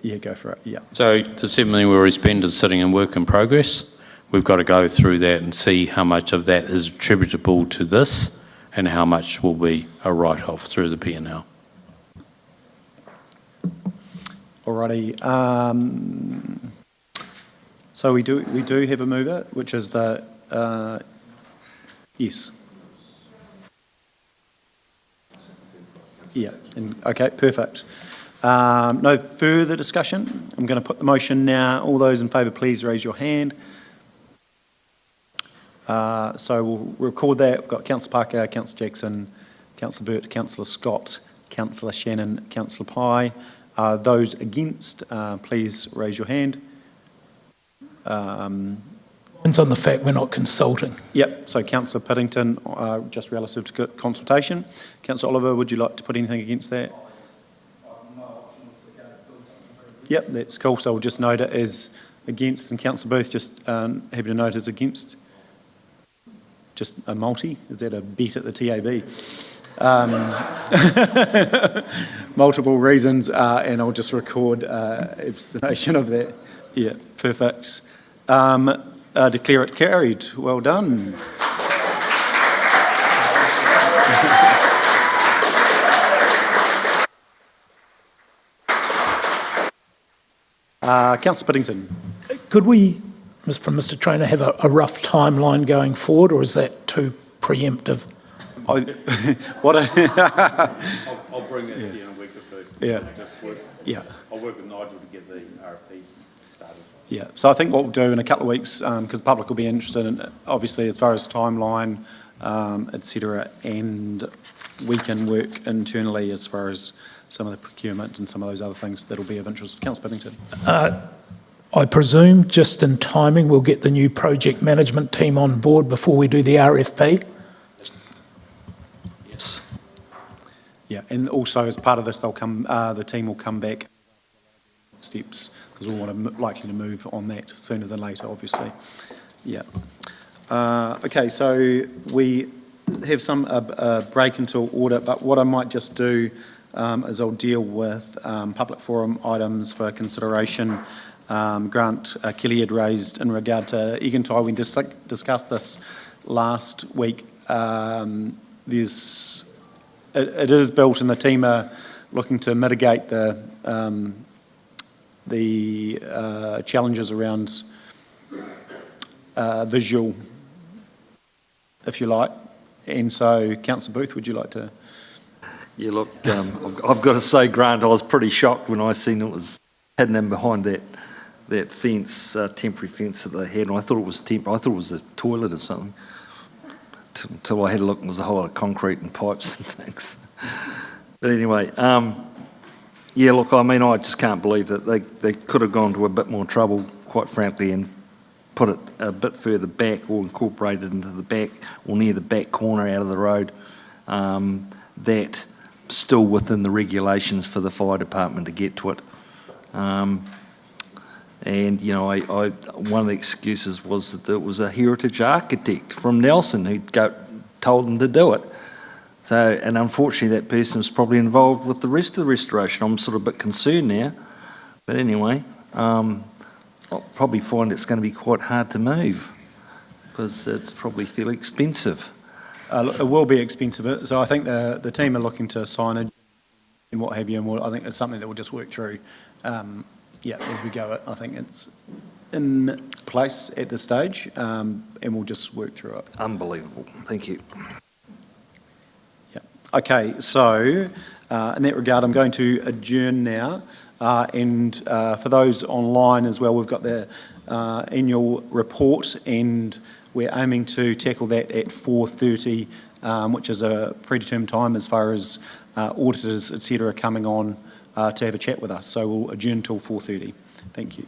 Yeah, go for it. Yeah. So the 7 million we already spent is sitting in work in progress. We've got to go through that and see how much of that is attributable to this and how much will be a write-off through the P&L. Alrighty. So we do have a mover, which is the yes. Yeah. Okay. Perfect. No further discussion. I'm going to put the motion now. All those in favour, please raise your hand. So we'll record that. We've got Councillor Parker, Councillor Jackson, Councillor Burt, Councillor Scott, Councillor Shannon, Councillor Pye. Those against, please raise your hand. Depends on the fact we're not consulting. Yep, so Councillor Piddington, just relative to consultation. Councillor Oliver, would you like to put anything against that? Yep, that's cool. So we'll just note it as against, and Councillor Booth, just happy to note as against. Just a multi? Is that a bet at the TAB? Multiple reasons, and I'll just record abstention of that. Yeah, perfect. Declare it carried. Well done. Councillor Piddington. Could we, from Mr Trainer, have a rough timeline going forward, or is that too preemptive? What I'll bring it to you in a week or two. Yeah. Yeah. I'll work with Nigel to get the RFPs started. Yeah, so I think what we'll do in a couple of weeks, because the public will be interested in, obviously, as far as timeline, et cetera, and we can work internally as far as some of the procurement and some of those other things that'll be of interest. Councillor Piddington. I presume, just in timing, we'll get the new project management team on board before we do the RFP? Yes. Yeah, and also as part of this, they'll come. The team will come back steps because we'll want to likely to move on that sooner than later, obviously. Yeah. Okay, so we have some break until order, but what I might just do is I'll deal with public forum items for consideration. Grant Kelly had raised in regard to Egantai. We discussed this last week. It is built, and the team are looking to mitigate the challenges around visual, if you like. And so, Councillor Booth, would you like to? Yeah, look, I've got to say, Grant, I was pretty shocked when I seen it was hidden in behind that fence, temporary fence that they had, and I thought it was temporary. I thought it was a toilet or something. Until I had a look, and it was a whole lot of concrete and pipes and things. But anyway, yeah, look, I mean, I just can't believe that they could have gone to a bit more trouble, quite frankly, and put it a bit further back or incorporated into the back or near the back corner out of the road. That still within the regulations for the fire department to get to it. And, you know, one of the excuses was that it was a heritage architect from Nelson who told them to do it. So, and unfortunately that person was probably involved with the rest of the restoration. I'm sort of a bit concerned now. But anyway, I'll probably find it's going to be quite hard to move because it's probably fairly expensive. It will be expensive. So I think the team are looking to signage and what have you, and I think it's something that we'll just work through. Yeah, as we go, I think it's in place at this stage, and we'll just work through it. Unbelievable. Thank you. Yeah. Okay, so in that regard, I'm going to adjourn now. And for those online as well, we've got the annual report, and we're aiming to tackle that at 4:30, which is a predetermined time as far as auditors, etc., coming on to have a chat with us. So we'll adjourn till 4:30. Thank you.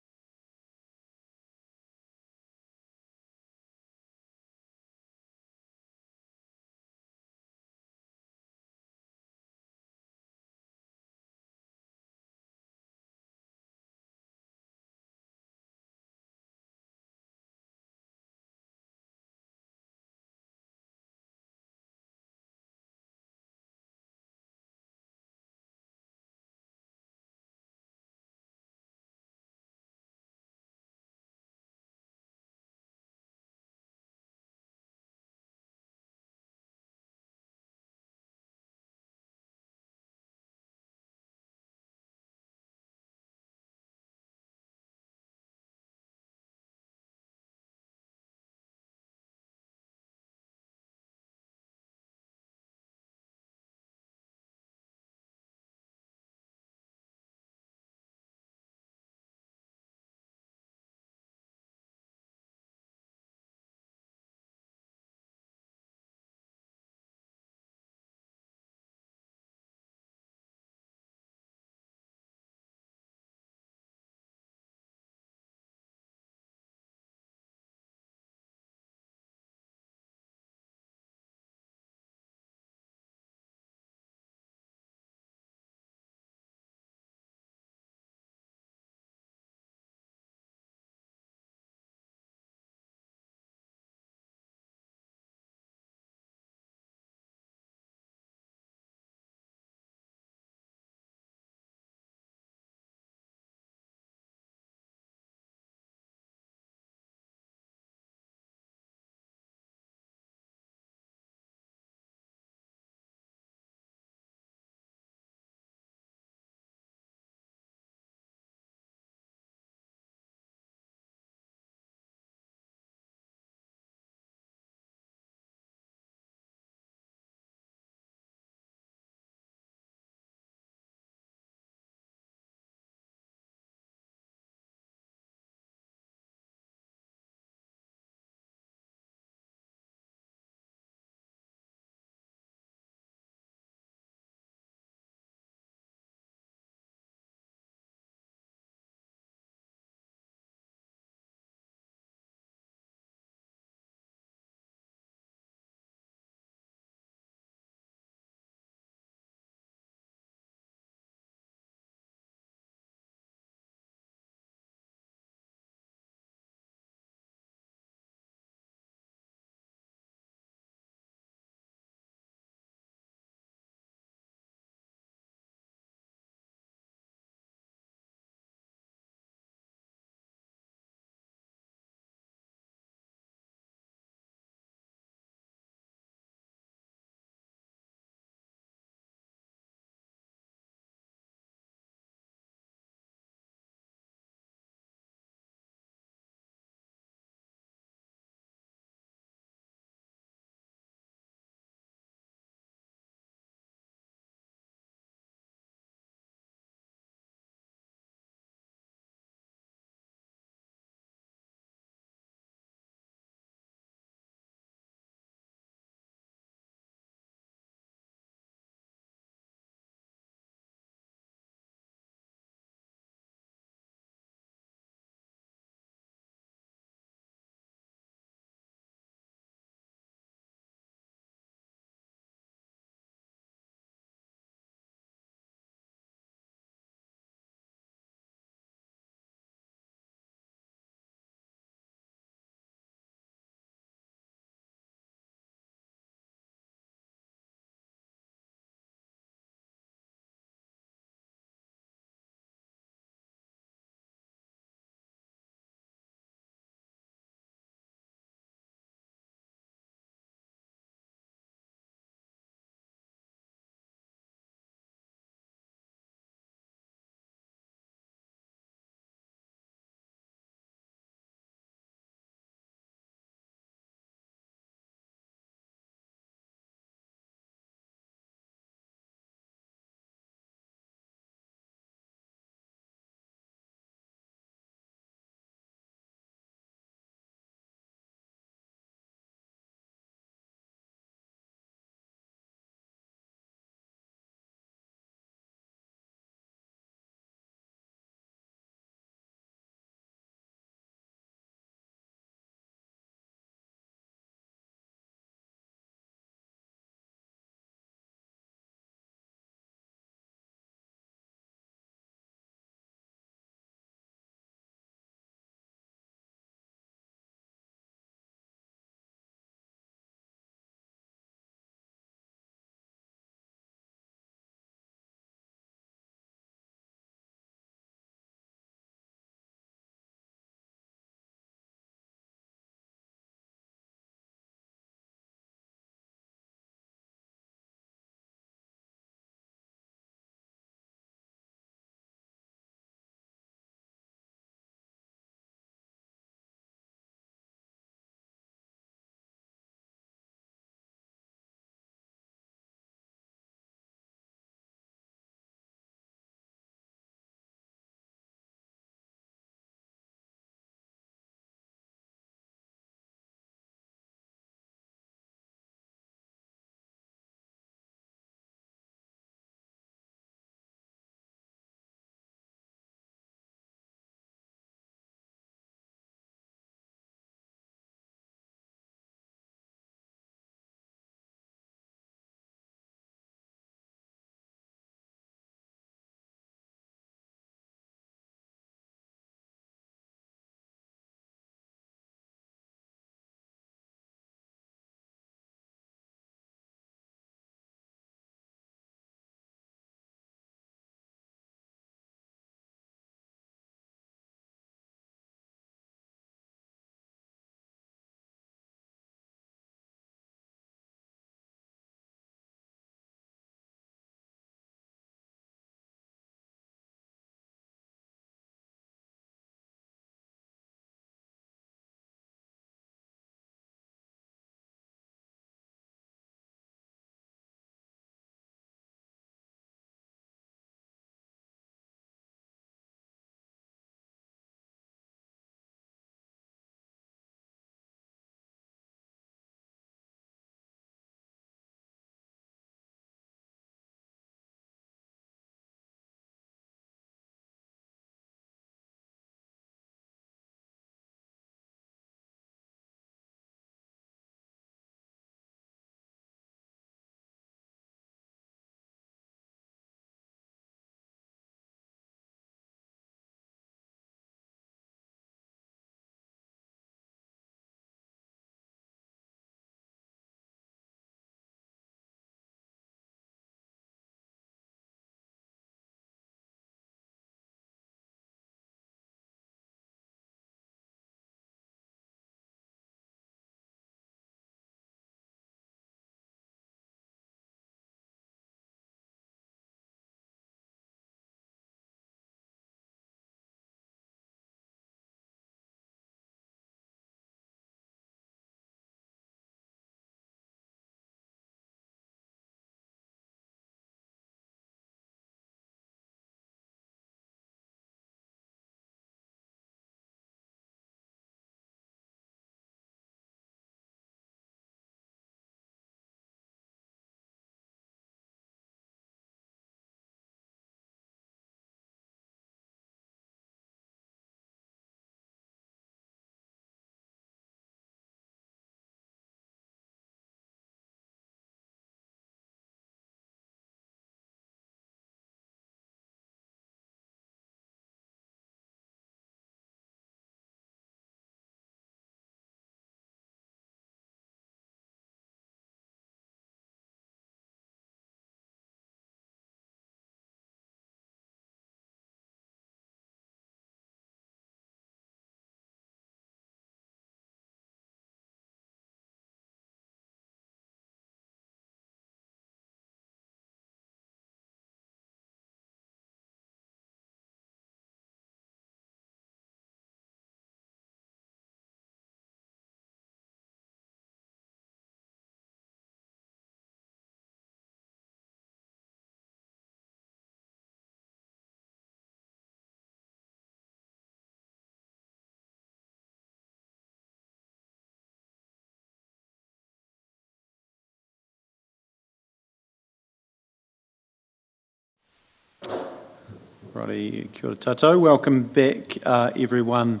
Righty, kia ora tātou. Welcome back, everyone.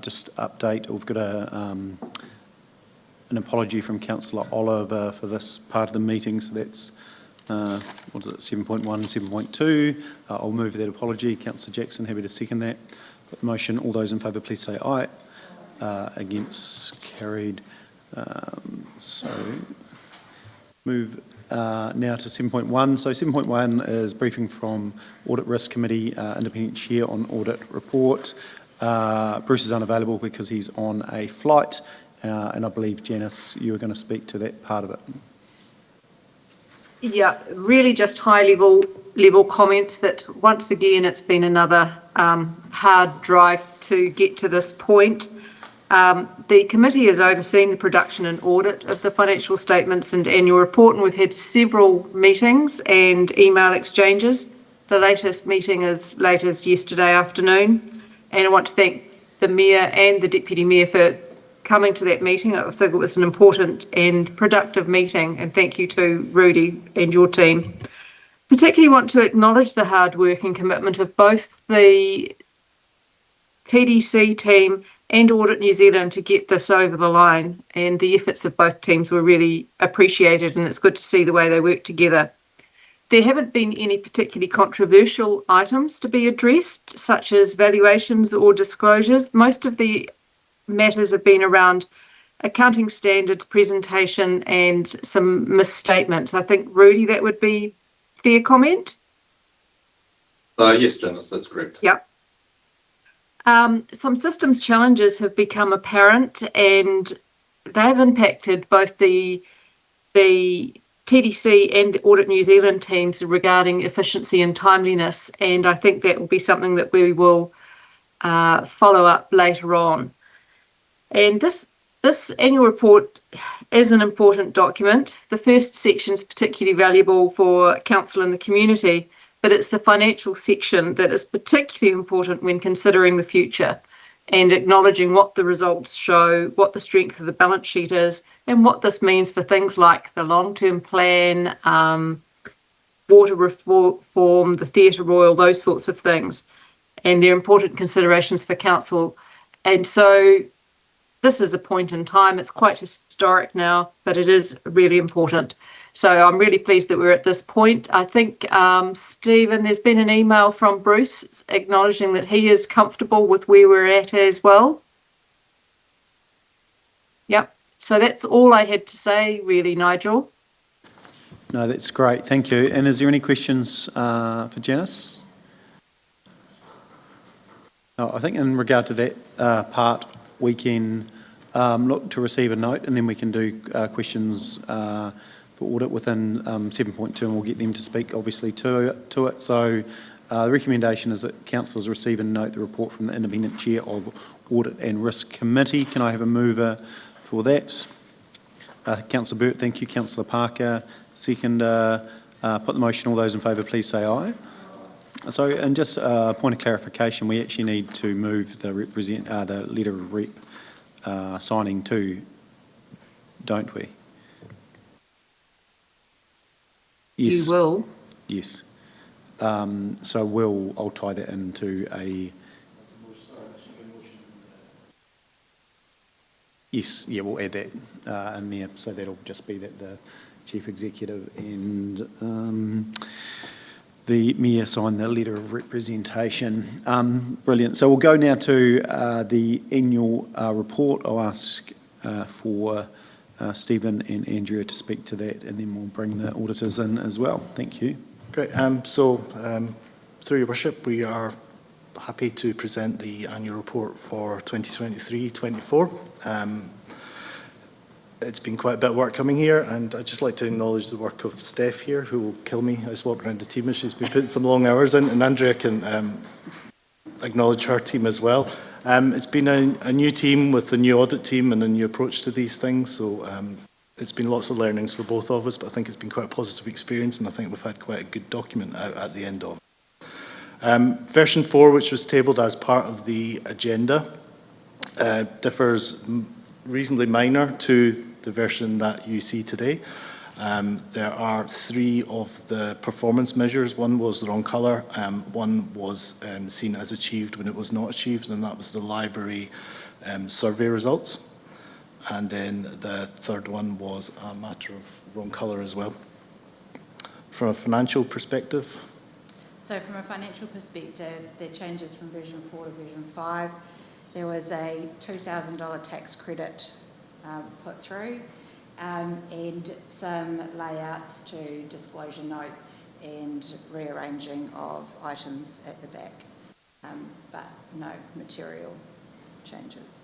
Just update, we've got an apology from Councillor Oliver for this part of the meeting, so that's, what is it, 7.1 and 7.2. I'll move that apology. Councillor Jackson, happy to second that. Put the motion, all those in favour, please say aye. Against, carried. So, move now to 7.1. So 7.1 is briefing from Audit Risk Committee, Independent Chair on Audit Report. Bruce is unavailable because he's on a flight, and I believe, Janice, you were going to speak to that part of it. Yeah, really just high-level comments that once again it's been another hard drive to get to this point. The committee has overseen the production and audit of the financial statements and annual report, and we've had several meetings and email exchanges. The latest meeting as late as yesterday afternoon, and I want to thank the Mayor and the Deputy Mayor for coming to that meeting. I think it was an important and productive meeting, and thank you to Rudy and your team. Particularly want to acknowledge the hard work and commitment of both the TDC team and Audit New Zealand to get this over the line, and the efforts of both teams were really appreciated, and it's good to see the way they work together. There haven't been any particularly controversial items to be addressed, such as valuations or disclosures. Most of the matters have been around accounting standards, presentation, and some misstatements. I think, Rudy, that would be fair comment? Yes, Janice, that's correct. Yep. Some systems challenges have become apparent, and they've impacted both the TDC and the Audit New Zealand teams regarding efficiency and timeliness, and I think that will be something that we will follow up later on. And this annual report is an important document. The first section is particularly valuable for council and the community, but it's the financial section that is particularly important when considering the future and acknowledging what the results show, what the strength of the balance sheet is, and what this means for things like the long-term plan, water reform, the Theatre Royal, those sorts of things. And they're important considerations for council. And so this is a point in time. It's quite historic now, but it is really important. So I'm really pleased that we're at this point. I think, Stephen, there's been an email from Bruce acknowledging that he is comfortable with where we're at as well. Yep. So that's all I had to say, really, Nigel. No, that's great. Thank you. And is there any questions for Janice? No, I think in regard to that part, we can look to receive a note, and then we can do questions for audit within 7.2, and we'll get them to speak, obviously, to it. So the recommendation is that councillors receive and note the report from the Independent Chair of Audit and Risk Committee. Can I have a mover for that? Councillor Burt, thank you. Councillor Parker, second. Put the motion. All those in favour, please say aye. So, and just a point of clarification, we actually need to move the letter of rep signing too, don't we? Yes. You will. Yes. So I'll tie that into a... Yes, yeah, we'll add that in there. So that'll just be that the Chief Executive and the Mayor sign the letter of representation. Brilliant. So we'll go now to the annual report. I'll ask for Stephen and Andrea to speak to that, and then we'll bring the auditors in as well. Thank you. Great. Through your worship, we are happy to present the annual report for 2023-24. It's been quite a bit of work coming here, and I'd just like to acknowledge the work of Steph here, who will kill me as I walk around the team, as she's been putting some long hours in, and Andrea can acknowledge her team as well. It's been a new team with a new audit team and a new approach to these things, so it's been lots of learnings for both of us, but I think it's been quite a positive experience, and I think we've had quite a good document out at the end of it. Version 4, which was tabled as part of the agenda, differs reasonably minor to the version that you see today. There are 3 of the performance measures. One was the wrong colour, one was seen as achieved when it was not achieved, and that was the library survey results. And then the third one was a matter of wrong colour as well. From a financial perspective? So from a financial perspective, the changes from version 4 to version 5, there was a $2,000 tax credit put through, and some layouts to disclosure notes and rearranging of items at the back, but no material changes.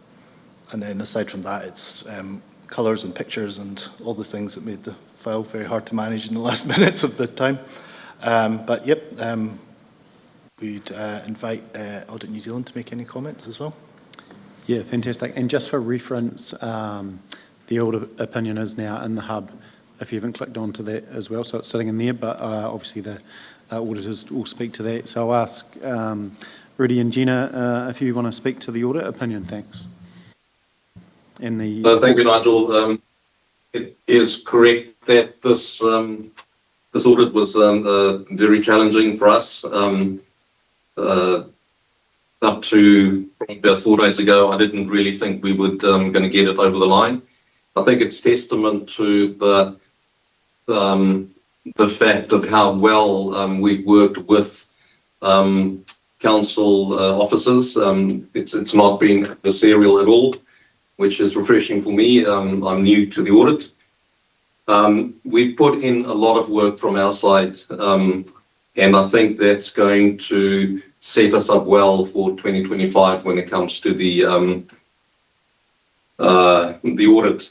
And then aside from that, it's colours and pictures and all the things that made the file very hard to manage in the last minutes of the time. But yep, we'd invite Audit New Zealand to make any comments as well. Yeah, fantastic. And just for reference, the audit opinion is now in the hub, if you haven't clicked onto that as well. So it's sitting in there, but obviously the auditors will speak to that. So I'll ask Rudy and Jenna if you want to speak to the audit opinion. Thanks. And the Thank you, Nigel. It is correct that this audit was very challenging for us. Up to about 4 days ago, I didn't really think we would going to get it over the line. I think it's testament to the fact of how well we've worked with council officers. It's not been adversarial at all, which is refreshing for me. I'm new to the audit. We've put in a lot of work from our side, and I think that's going to set us up well for 2025 when it comes to the audit.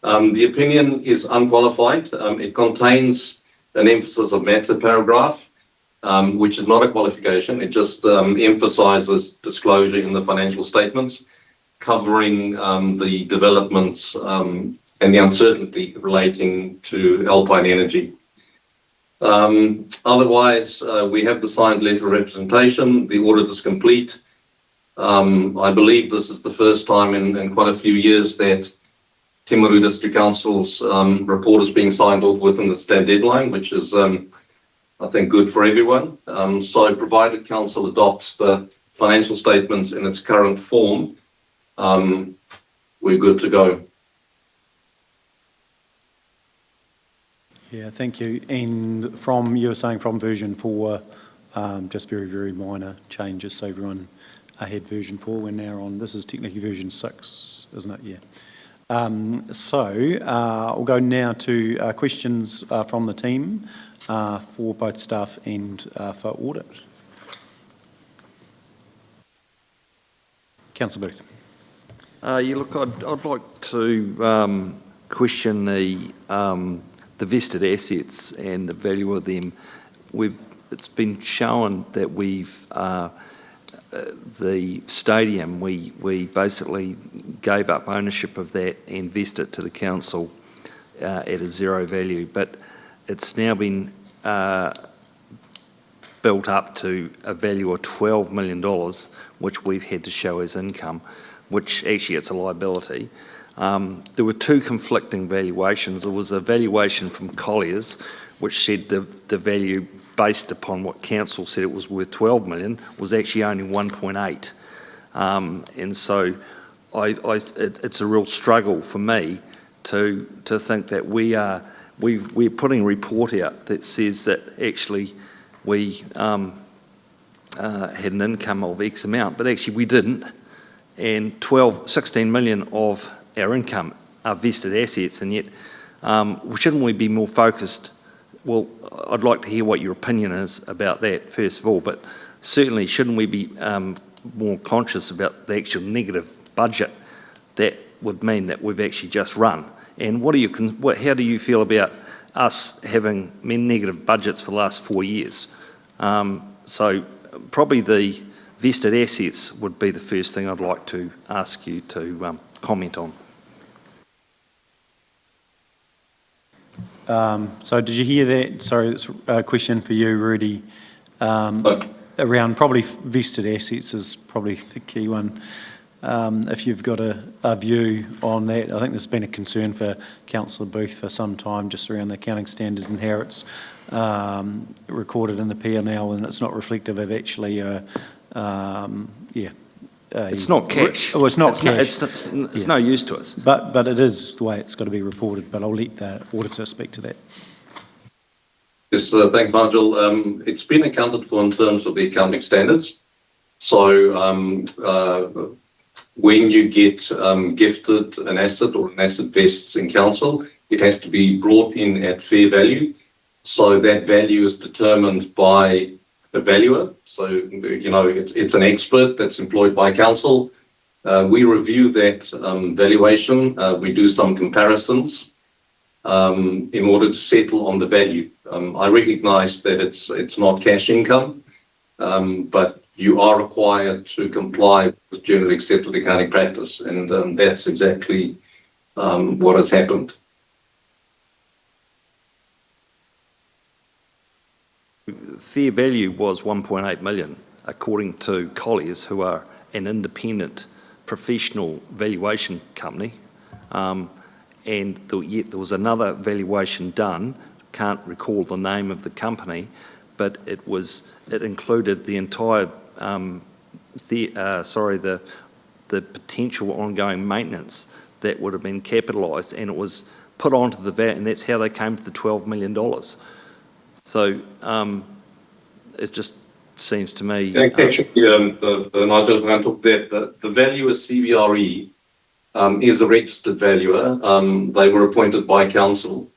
The opinion is unqualified. It contains an emphasis of matter paragraph, which is not a qualification. It just emphasises disclosure in the financial statements, covering the developments and the uncertainty relating to Alpine Energy. Otherwise, we have the signed letter of representation. The audit is complete. I believe this is the first time in quite a few years that Timaru District Council's report is being signed off within the stat deadline, which is, I think, good for everyone. So provided council adopts the financial statements in its current form, we're good to go. Yeah, thank you. And from, you were saying from version 4, just very, very minor changes. So everyone had version 4. We're now on, this is technically version 6, isn't it? Yeah. We'll go now to questions from the team for both staff and for audit. Councillor Booth. Look, I'd like to question the vested assets and the value of them. It's been shown that the stadium, we basically gave up ownership of that and vested it to the council at a zero value, but it's now been built up to a value of $12 million, which we've had to show as income, which actually it's a liability. There were 2 conflicting valuations. There was a valuation from Colliers, which said the value based upon what council said it was worth 12 million was actually only 1.8. And so it's a real struggle for me to think that we're putting a report out that says that actually we had an income of X amount, but actually we didn't. And 16 million of our income are vested assets, and yet shouldn't we be more focused? Well, I'd like to hear what your opinion is about that, first of all, but certainly shouldn't we be more conscious about the actual negative budget that would mean that we've actually just run? And how do you feel about us having negative budgets for the last 4 years? So probably the vested assets would be the first thing I'd like to ask you to comment on. So did you hear that? Sorry, it's a question for you, Rudy. Around probably vested assets is probably the key one. if you've got a view on that. I think there's been a concern for Councillor Booth for some time just around the accounting standards and how it's recorded in the P&L, and it's not reflective of actually, It's not cash. Well, it's not cash. It's no use to us. But it is the way it's got to be reported, but I'll let the auditor speak to that. Yes, thanks, Nigel. It's been accounted for in terms of the accounting standards. So when you get gifted an asset or an asset vests in council, it has to be brought in at fair value. So that value is determined by the valuer. So, you know, it's an expert that's employed by council. We review that valuation. We do some comparisons in order to settle on the value. I recognise that it's not cash income, but you are required to comply with generally accepted accounting practice, and that's exactly what has happened. Fair value was 1.8 million, according to Colliers, who are an independent professional valuation company. And yet there was another valuation done, can't recall the name of the company, but it included the entire, the potential ongoing maintenance that would have been capitalised, and it was put onto the VAT, and that's how they came to the $12 million. So it just seems to me... Actually, Nigel, I'm going to talk that the valuer CBRE is a registered valuer. They were appointed by council.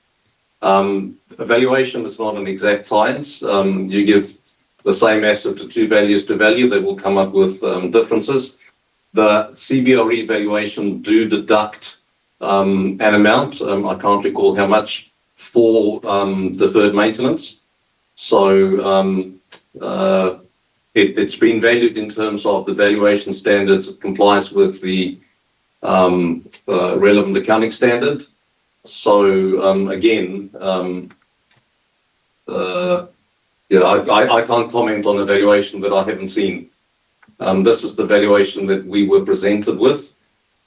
Evaluation is not an exact science. You give the same asset to two values to value, they will come up with differences. The CBRE valuation do deduct an amount, I can't recall how much, for deferred maintenance. So it's been valued in terms of the valuation standards. It complies with the relevant accounting standard. So again, I can't comment on a valuation that I haven't seen. This is the valuation that we were presented with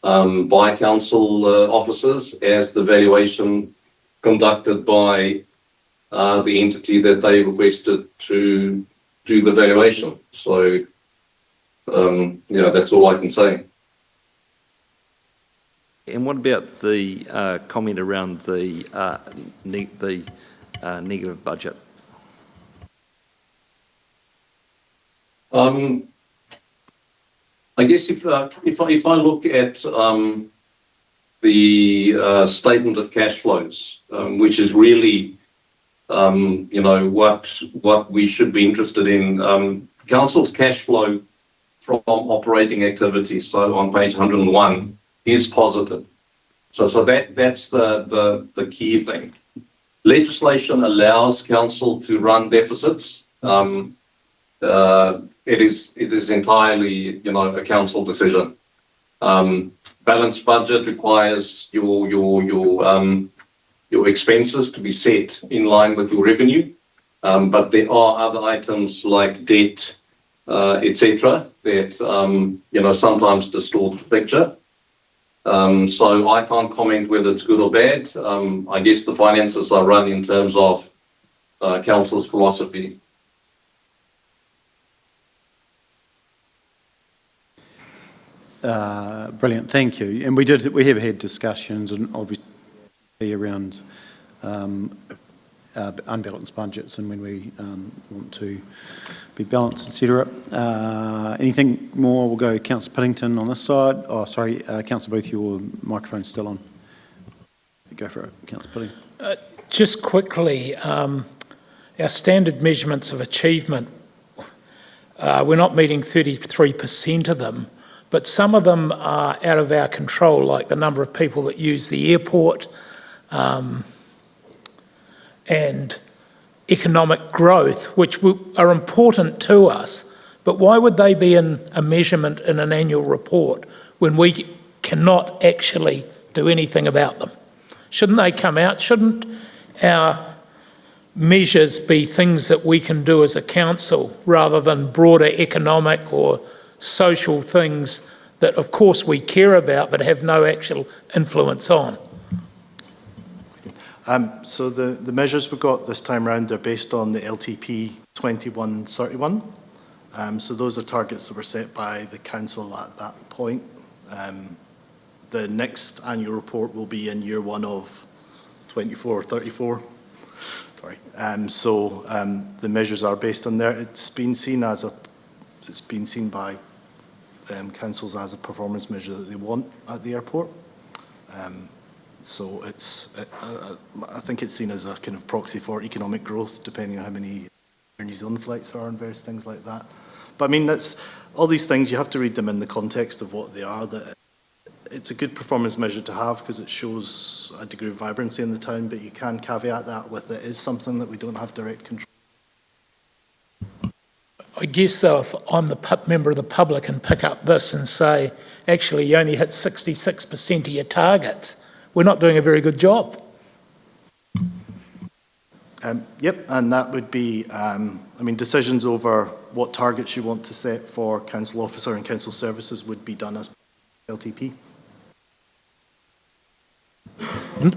by council officers as the valuation conducted by the entity that they requested to do the valuation. So that's all I can say. And what about the comment around the negative budget? I guess if I look at the statement of cash flows, which is really what we should be interested in, council's cash flow from operating activities, so on page 101, is positive. So that's the key thing. Legislation allows council to run deficits. It is entirely a council decision. Balanced budget requires your expenses to be set in line with your revenue, but there are other items like debt, etc., that sometimes distort the picture. So I can't comment whether it's good or bad. I guess the finances are run in terms of council's philosophy. Brilliant, thank you. And we have had discussions, and obviously around unbalanced budgets and when we want to be balanced, etc. Anything more? We'll go Councillor Piddington on this side. Oh, sorry, Councillor Booth, your microphone's still on. Go for it, Councillor Piddington. Just quickly, our standard measurements of achievement, we're not meeting 33% of them, but some of them are out of our control, like the number of people that use the airport, and economic growth, which are important to us. But why would they be in a measurement in an annual report when we cannot actually do anything about them? Shouldn't they come out? Shouldn't our measures be things that we can do as a council rather than broader economic or social things that of course we care about but have no actual influence on? So the measures we've got this time round are based on the LTP 2131. So those are targets that were set by the council at that point. The next annual report will be in year one of 24-34. Sorry. The measures are based on there. It's been seen by councils as a performance measure that they want at the airport. So I think it's seen as a kind of proxy for economic growth, depending on how many New Zealand flights there are and various things like that. But I mean, that's all these things, you have to read them in the context of what they are. That it's a good performance measure to have because it shows a degree of vibrancy in the town, but you can caveat that with it is something that we don't have direct control. I guess though, if I'm the member of the public and pick up this and say, actually you only hit 66% of your targets, we're not doing a very good job. Yep, and that would be, decisions over what targets you want to set for council officer and council services would be done as LTP.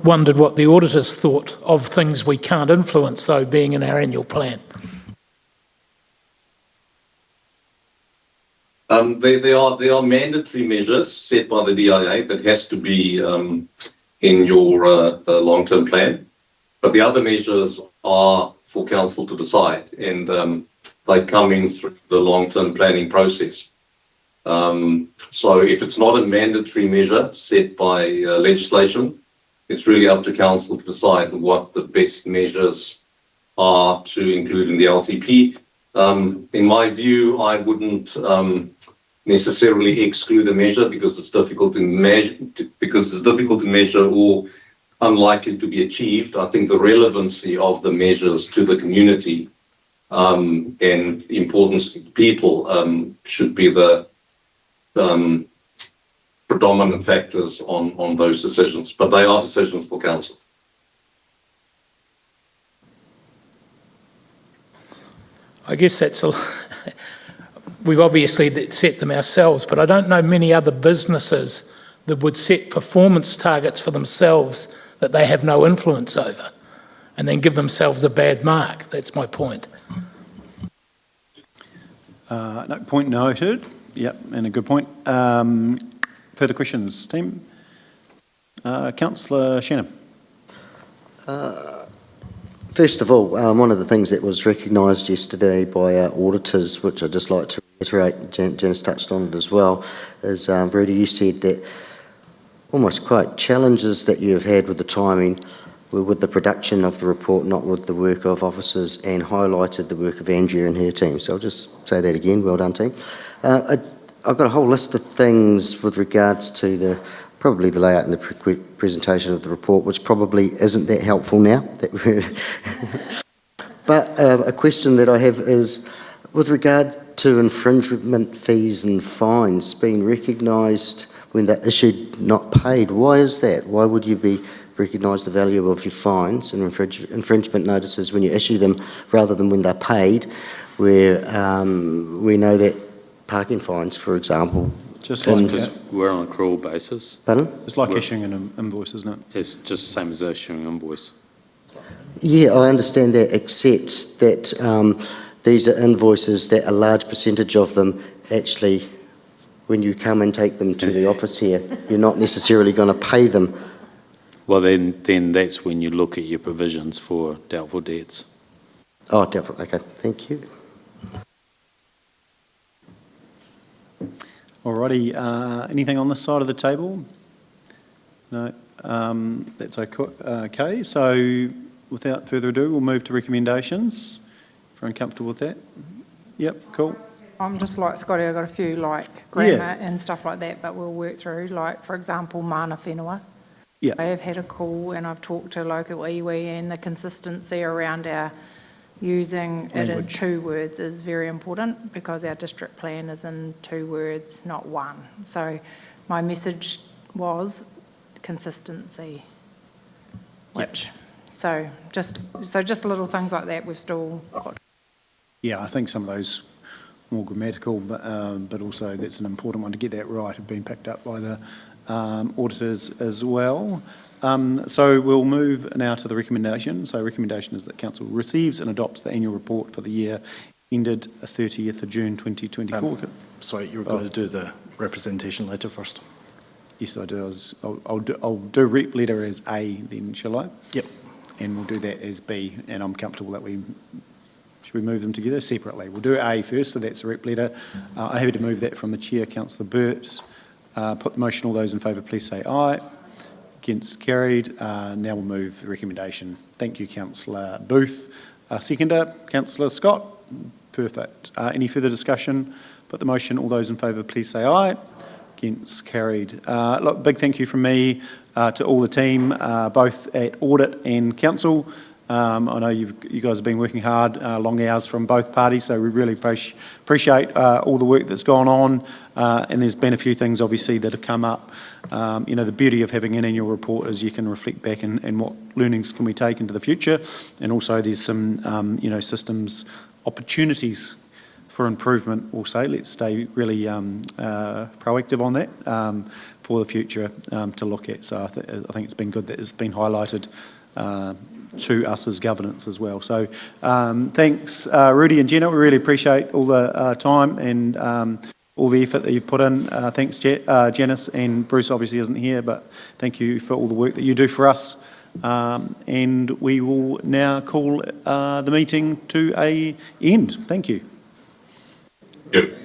Wondered what the auditors thought of things we can't influence, though, being in our annual plan. There are mandatory measures set by the DIA that has to be in your long-term plan, but the other measures are for council to decide, and they come in through the long-term planning process. So if it's not a mandatory measure set by legislation, it's really up to council to decide what the best measures are to include in the LTP. In my view, I wouldn't necessarily exclude a measure because it's difficult to measure or unlikely to be achieved. I think the relevancy of the measures to the community and importance to people should be the predominant factors on those decisions, but they are decisions for council. I guess that's we've obviously set them ourselves, but I don't know many other businesses that would set performance targets for themselves that they have no influence over and then give themselves a bad mark. That's my point. No, point noted. Yep, and a good point. Further questions, team? Councillor Shannon. First of all, one of the things that was recognised yesterday by our auditors, which I'd just like to reiterate, Janice touched on it as well, is, Rudy, you said that almost quite challenges that you have had with the timing were with the production of the report, not with the work of officers, and highlighted the work of Andrea and her team. So I'll just say that again. Well done, team. I've got a whole list of things with regards to probably the layout and the presentation of the report, which probably isn't that helpful now. But a question that I have is, with regard to infringement fees and fines being recognised when they're issued, not paid, why is that? Why would you be recognise the value of your fines and infringement notices when you issue them rather than when they're paid, where we know that parking fines, for example... Just like because we're on an accrual basis. Pardon? It's like issuing an invoice, isn't it? It's just the same as issuing an invoice. Yeah, I understand that, except that these are invoices that a large percentage of them actually, when you come and take them to the office here, you're not necessarily going to pay them. Well, then that's when you look at your provisions for doubtful debts. Oh, doubtful. Okay, thank you. Alrighty, anything on this side of the table? No, that's okay. So without further ado, we'll move to recommendations. Everyone comfortable with that? Yep, cool. I'm just like Scotty, I've got a few like grammar and stuff like that, but we'll work through, like, for example, mana whenua. Yeah. I have had a call and I've talked to local iwi, and the consistency around our using it as 2 words is very important because our district plan is in 2 words, not 1. So my message was consistency, which, so just little things like that we've still got. Yeah, I think some of those more grammatical, but also that's an important one to get that right, have been picked up by the auditors as well. So we'll move now to the recommendation. So recommendation is that council receives and adopts the annual report for the year ended 30th of June 2024. Sorry, you were going to do the representation letter first. Yes, I do. I'll do rep letter as A then, shall I? Yep. And we'll do that as B, and I'm comfortable that should we move them together separately? We'll do A first, so that's the rep letter. I'm happy to move that from the Chair, Councillor Burt. Put the motion, all those in favour please say aye. Against, carried. Now we'll move the recommendation. Thank you, Councillor Booth. Seconder, Councillor Scott. Perfect. Any further discussion? Put the motion, all those in favour please say aye. Against, carried. Look, big thank you from me to all the team, both at Audit and Council. I know you guys have been working hard, long hours from both parties, so we really appreciate all the work that's gone on. And there's been a few things, obviously, that have come up. You know, the beauty of having an annual report is you can reflect back and what learnings can we take into the future. And also there's some, you know, systems opportunities for improvement also. Let's stay really proactive on that for the future to look at. So I think it's been good that it's been highlighted to us as governance as well. So thanks, Rudy and Jenna. We really appreciate all the time and all the effort that you've put in. Thanks, Janice, and Bruce obviously isn't here, but thank you for all the work that you do for us. And we will now call the meeting to an end. Thank you. Yep.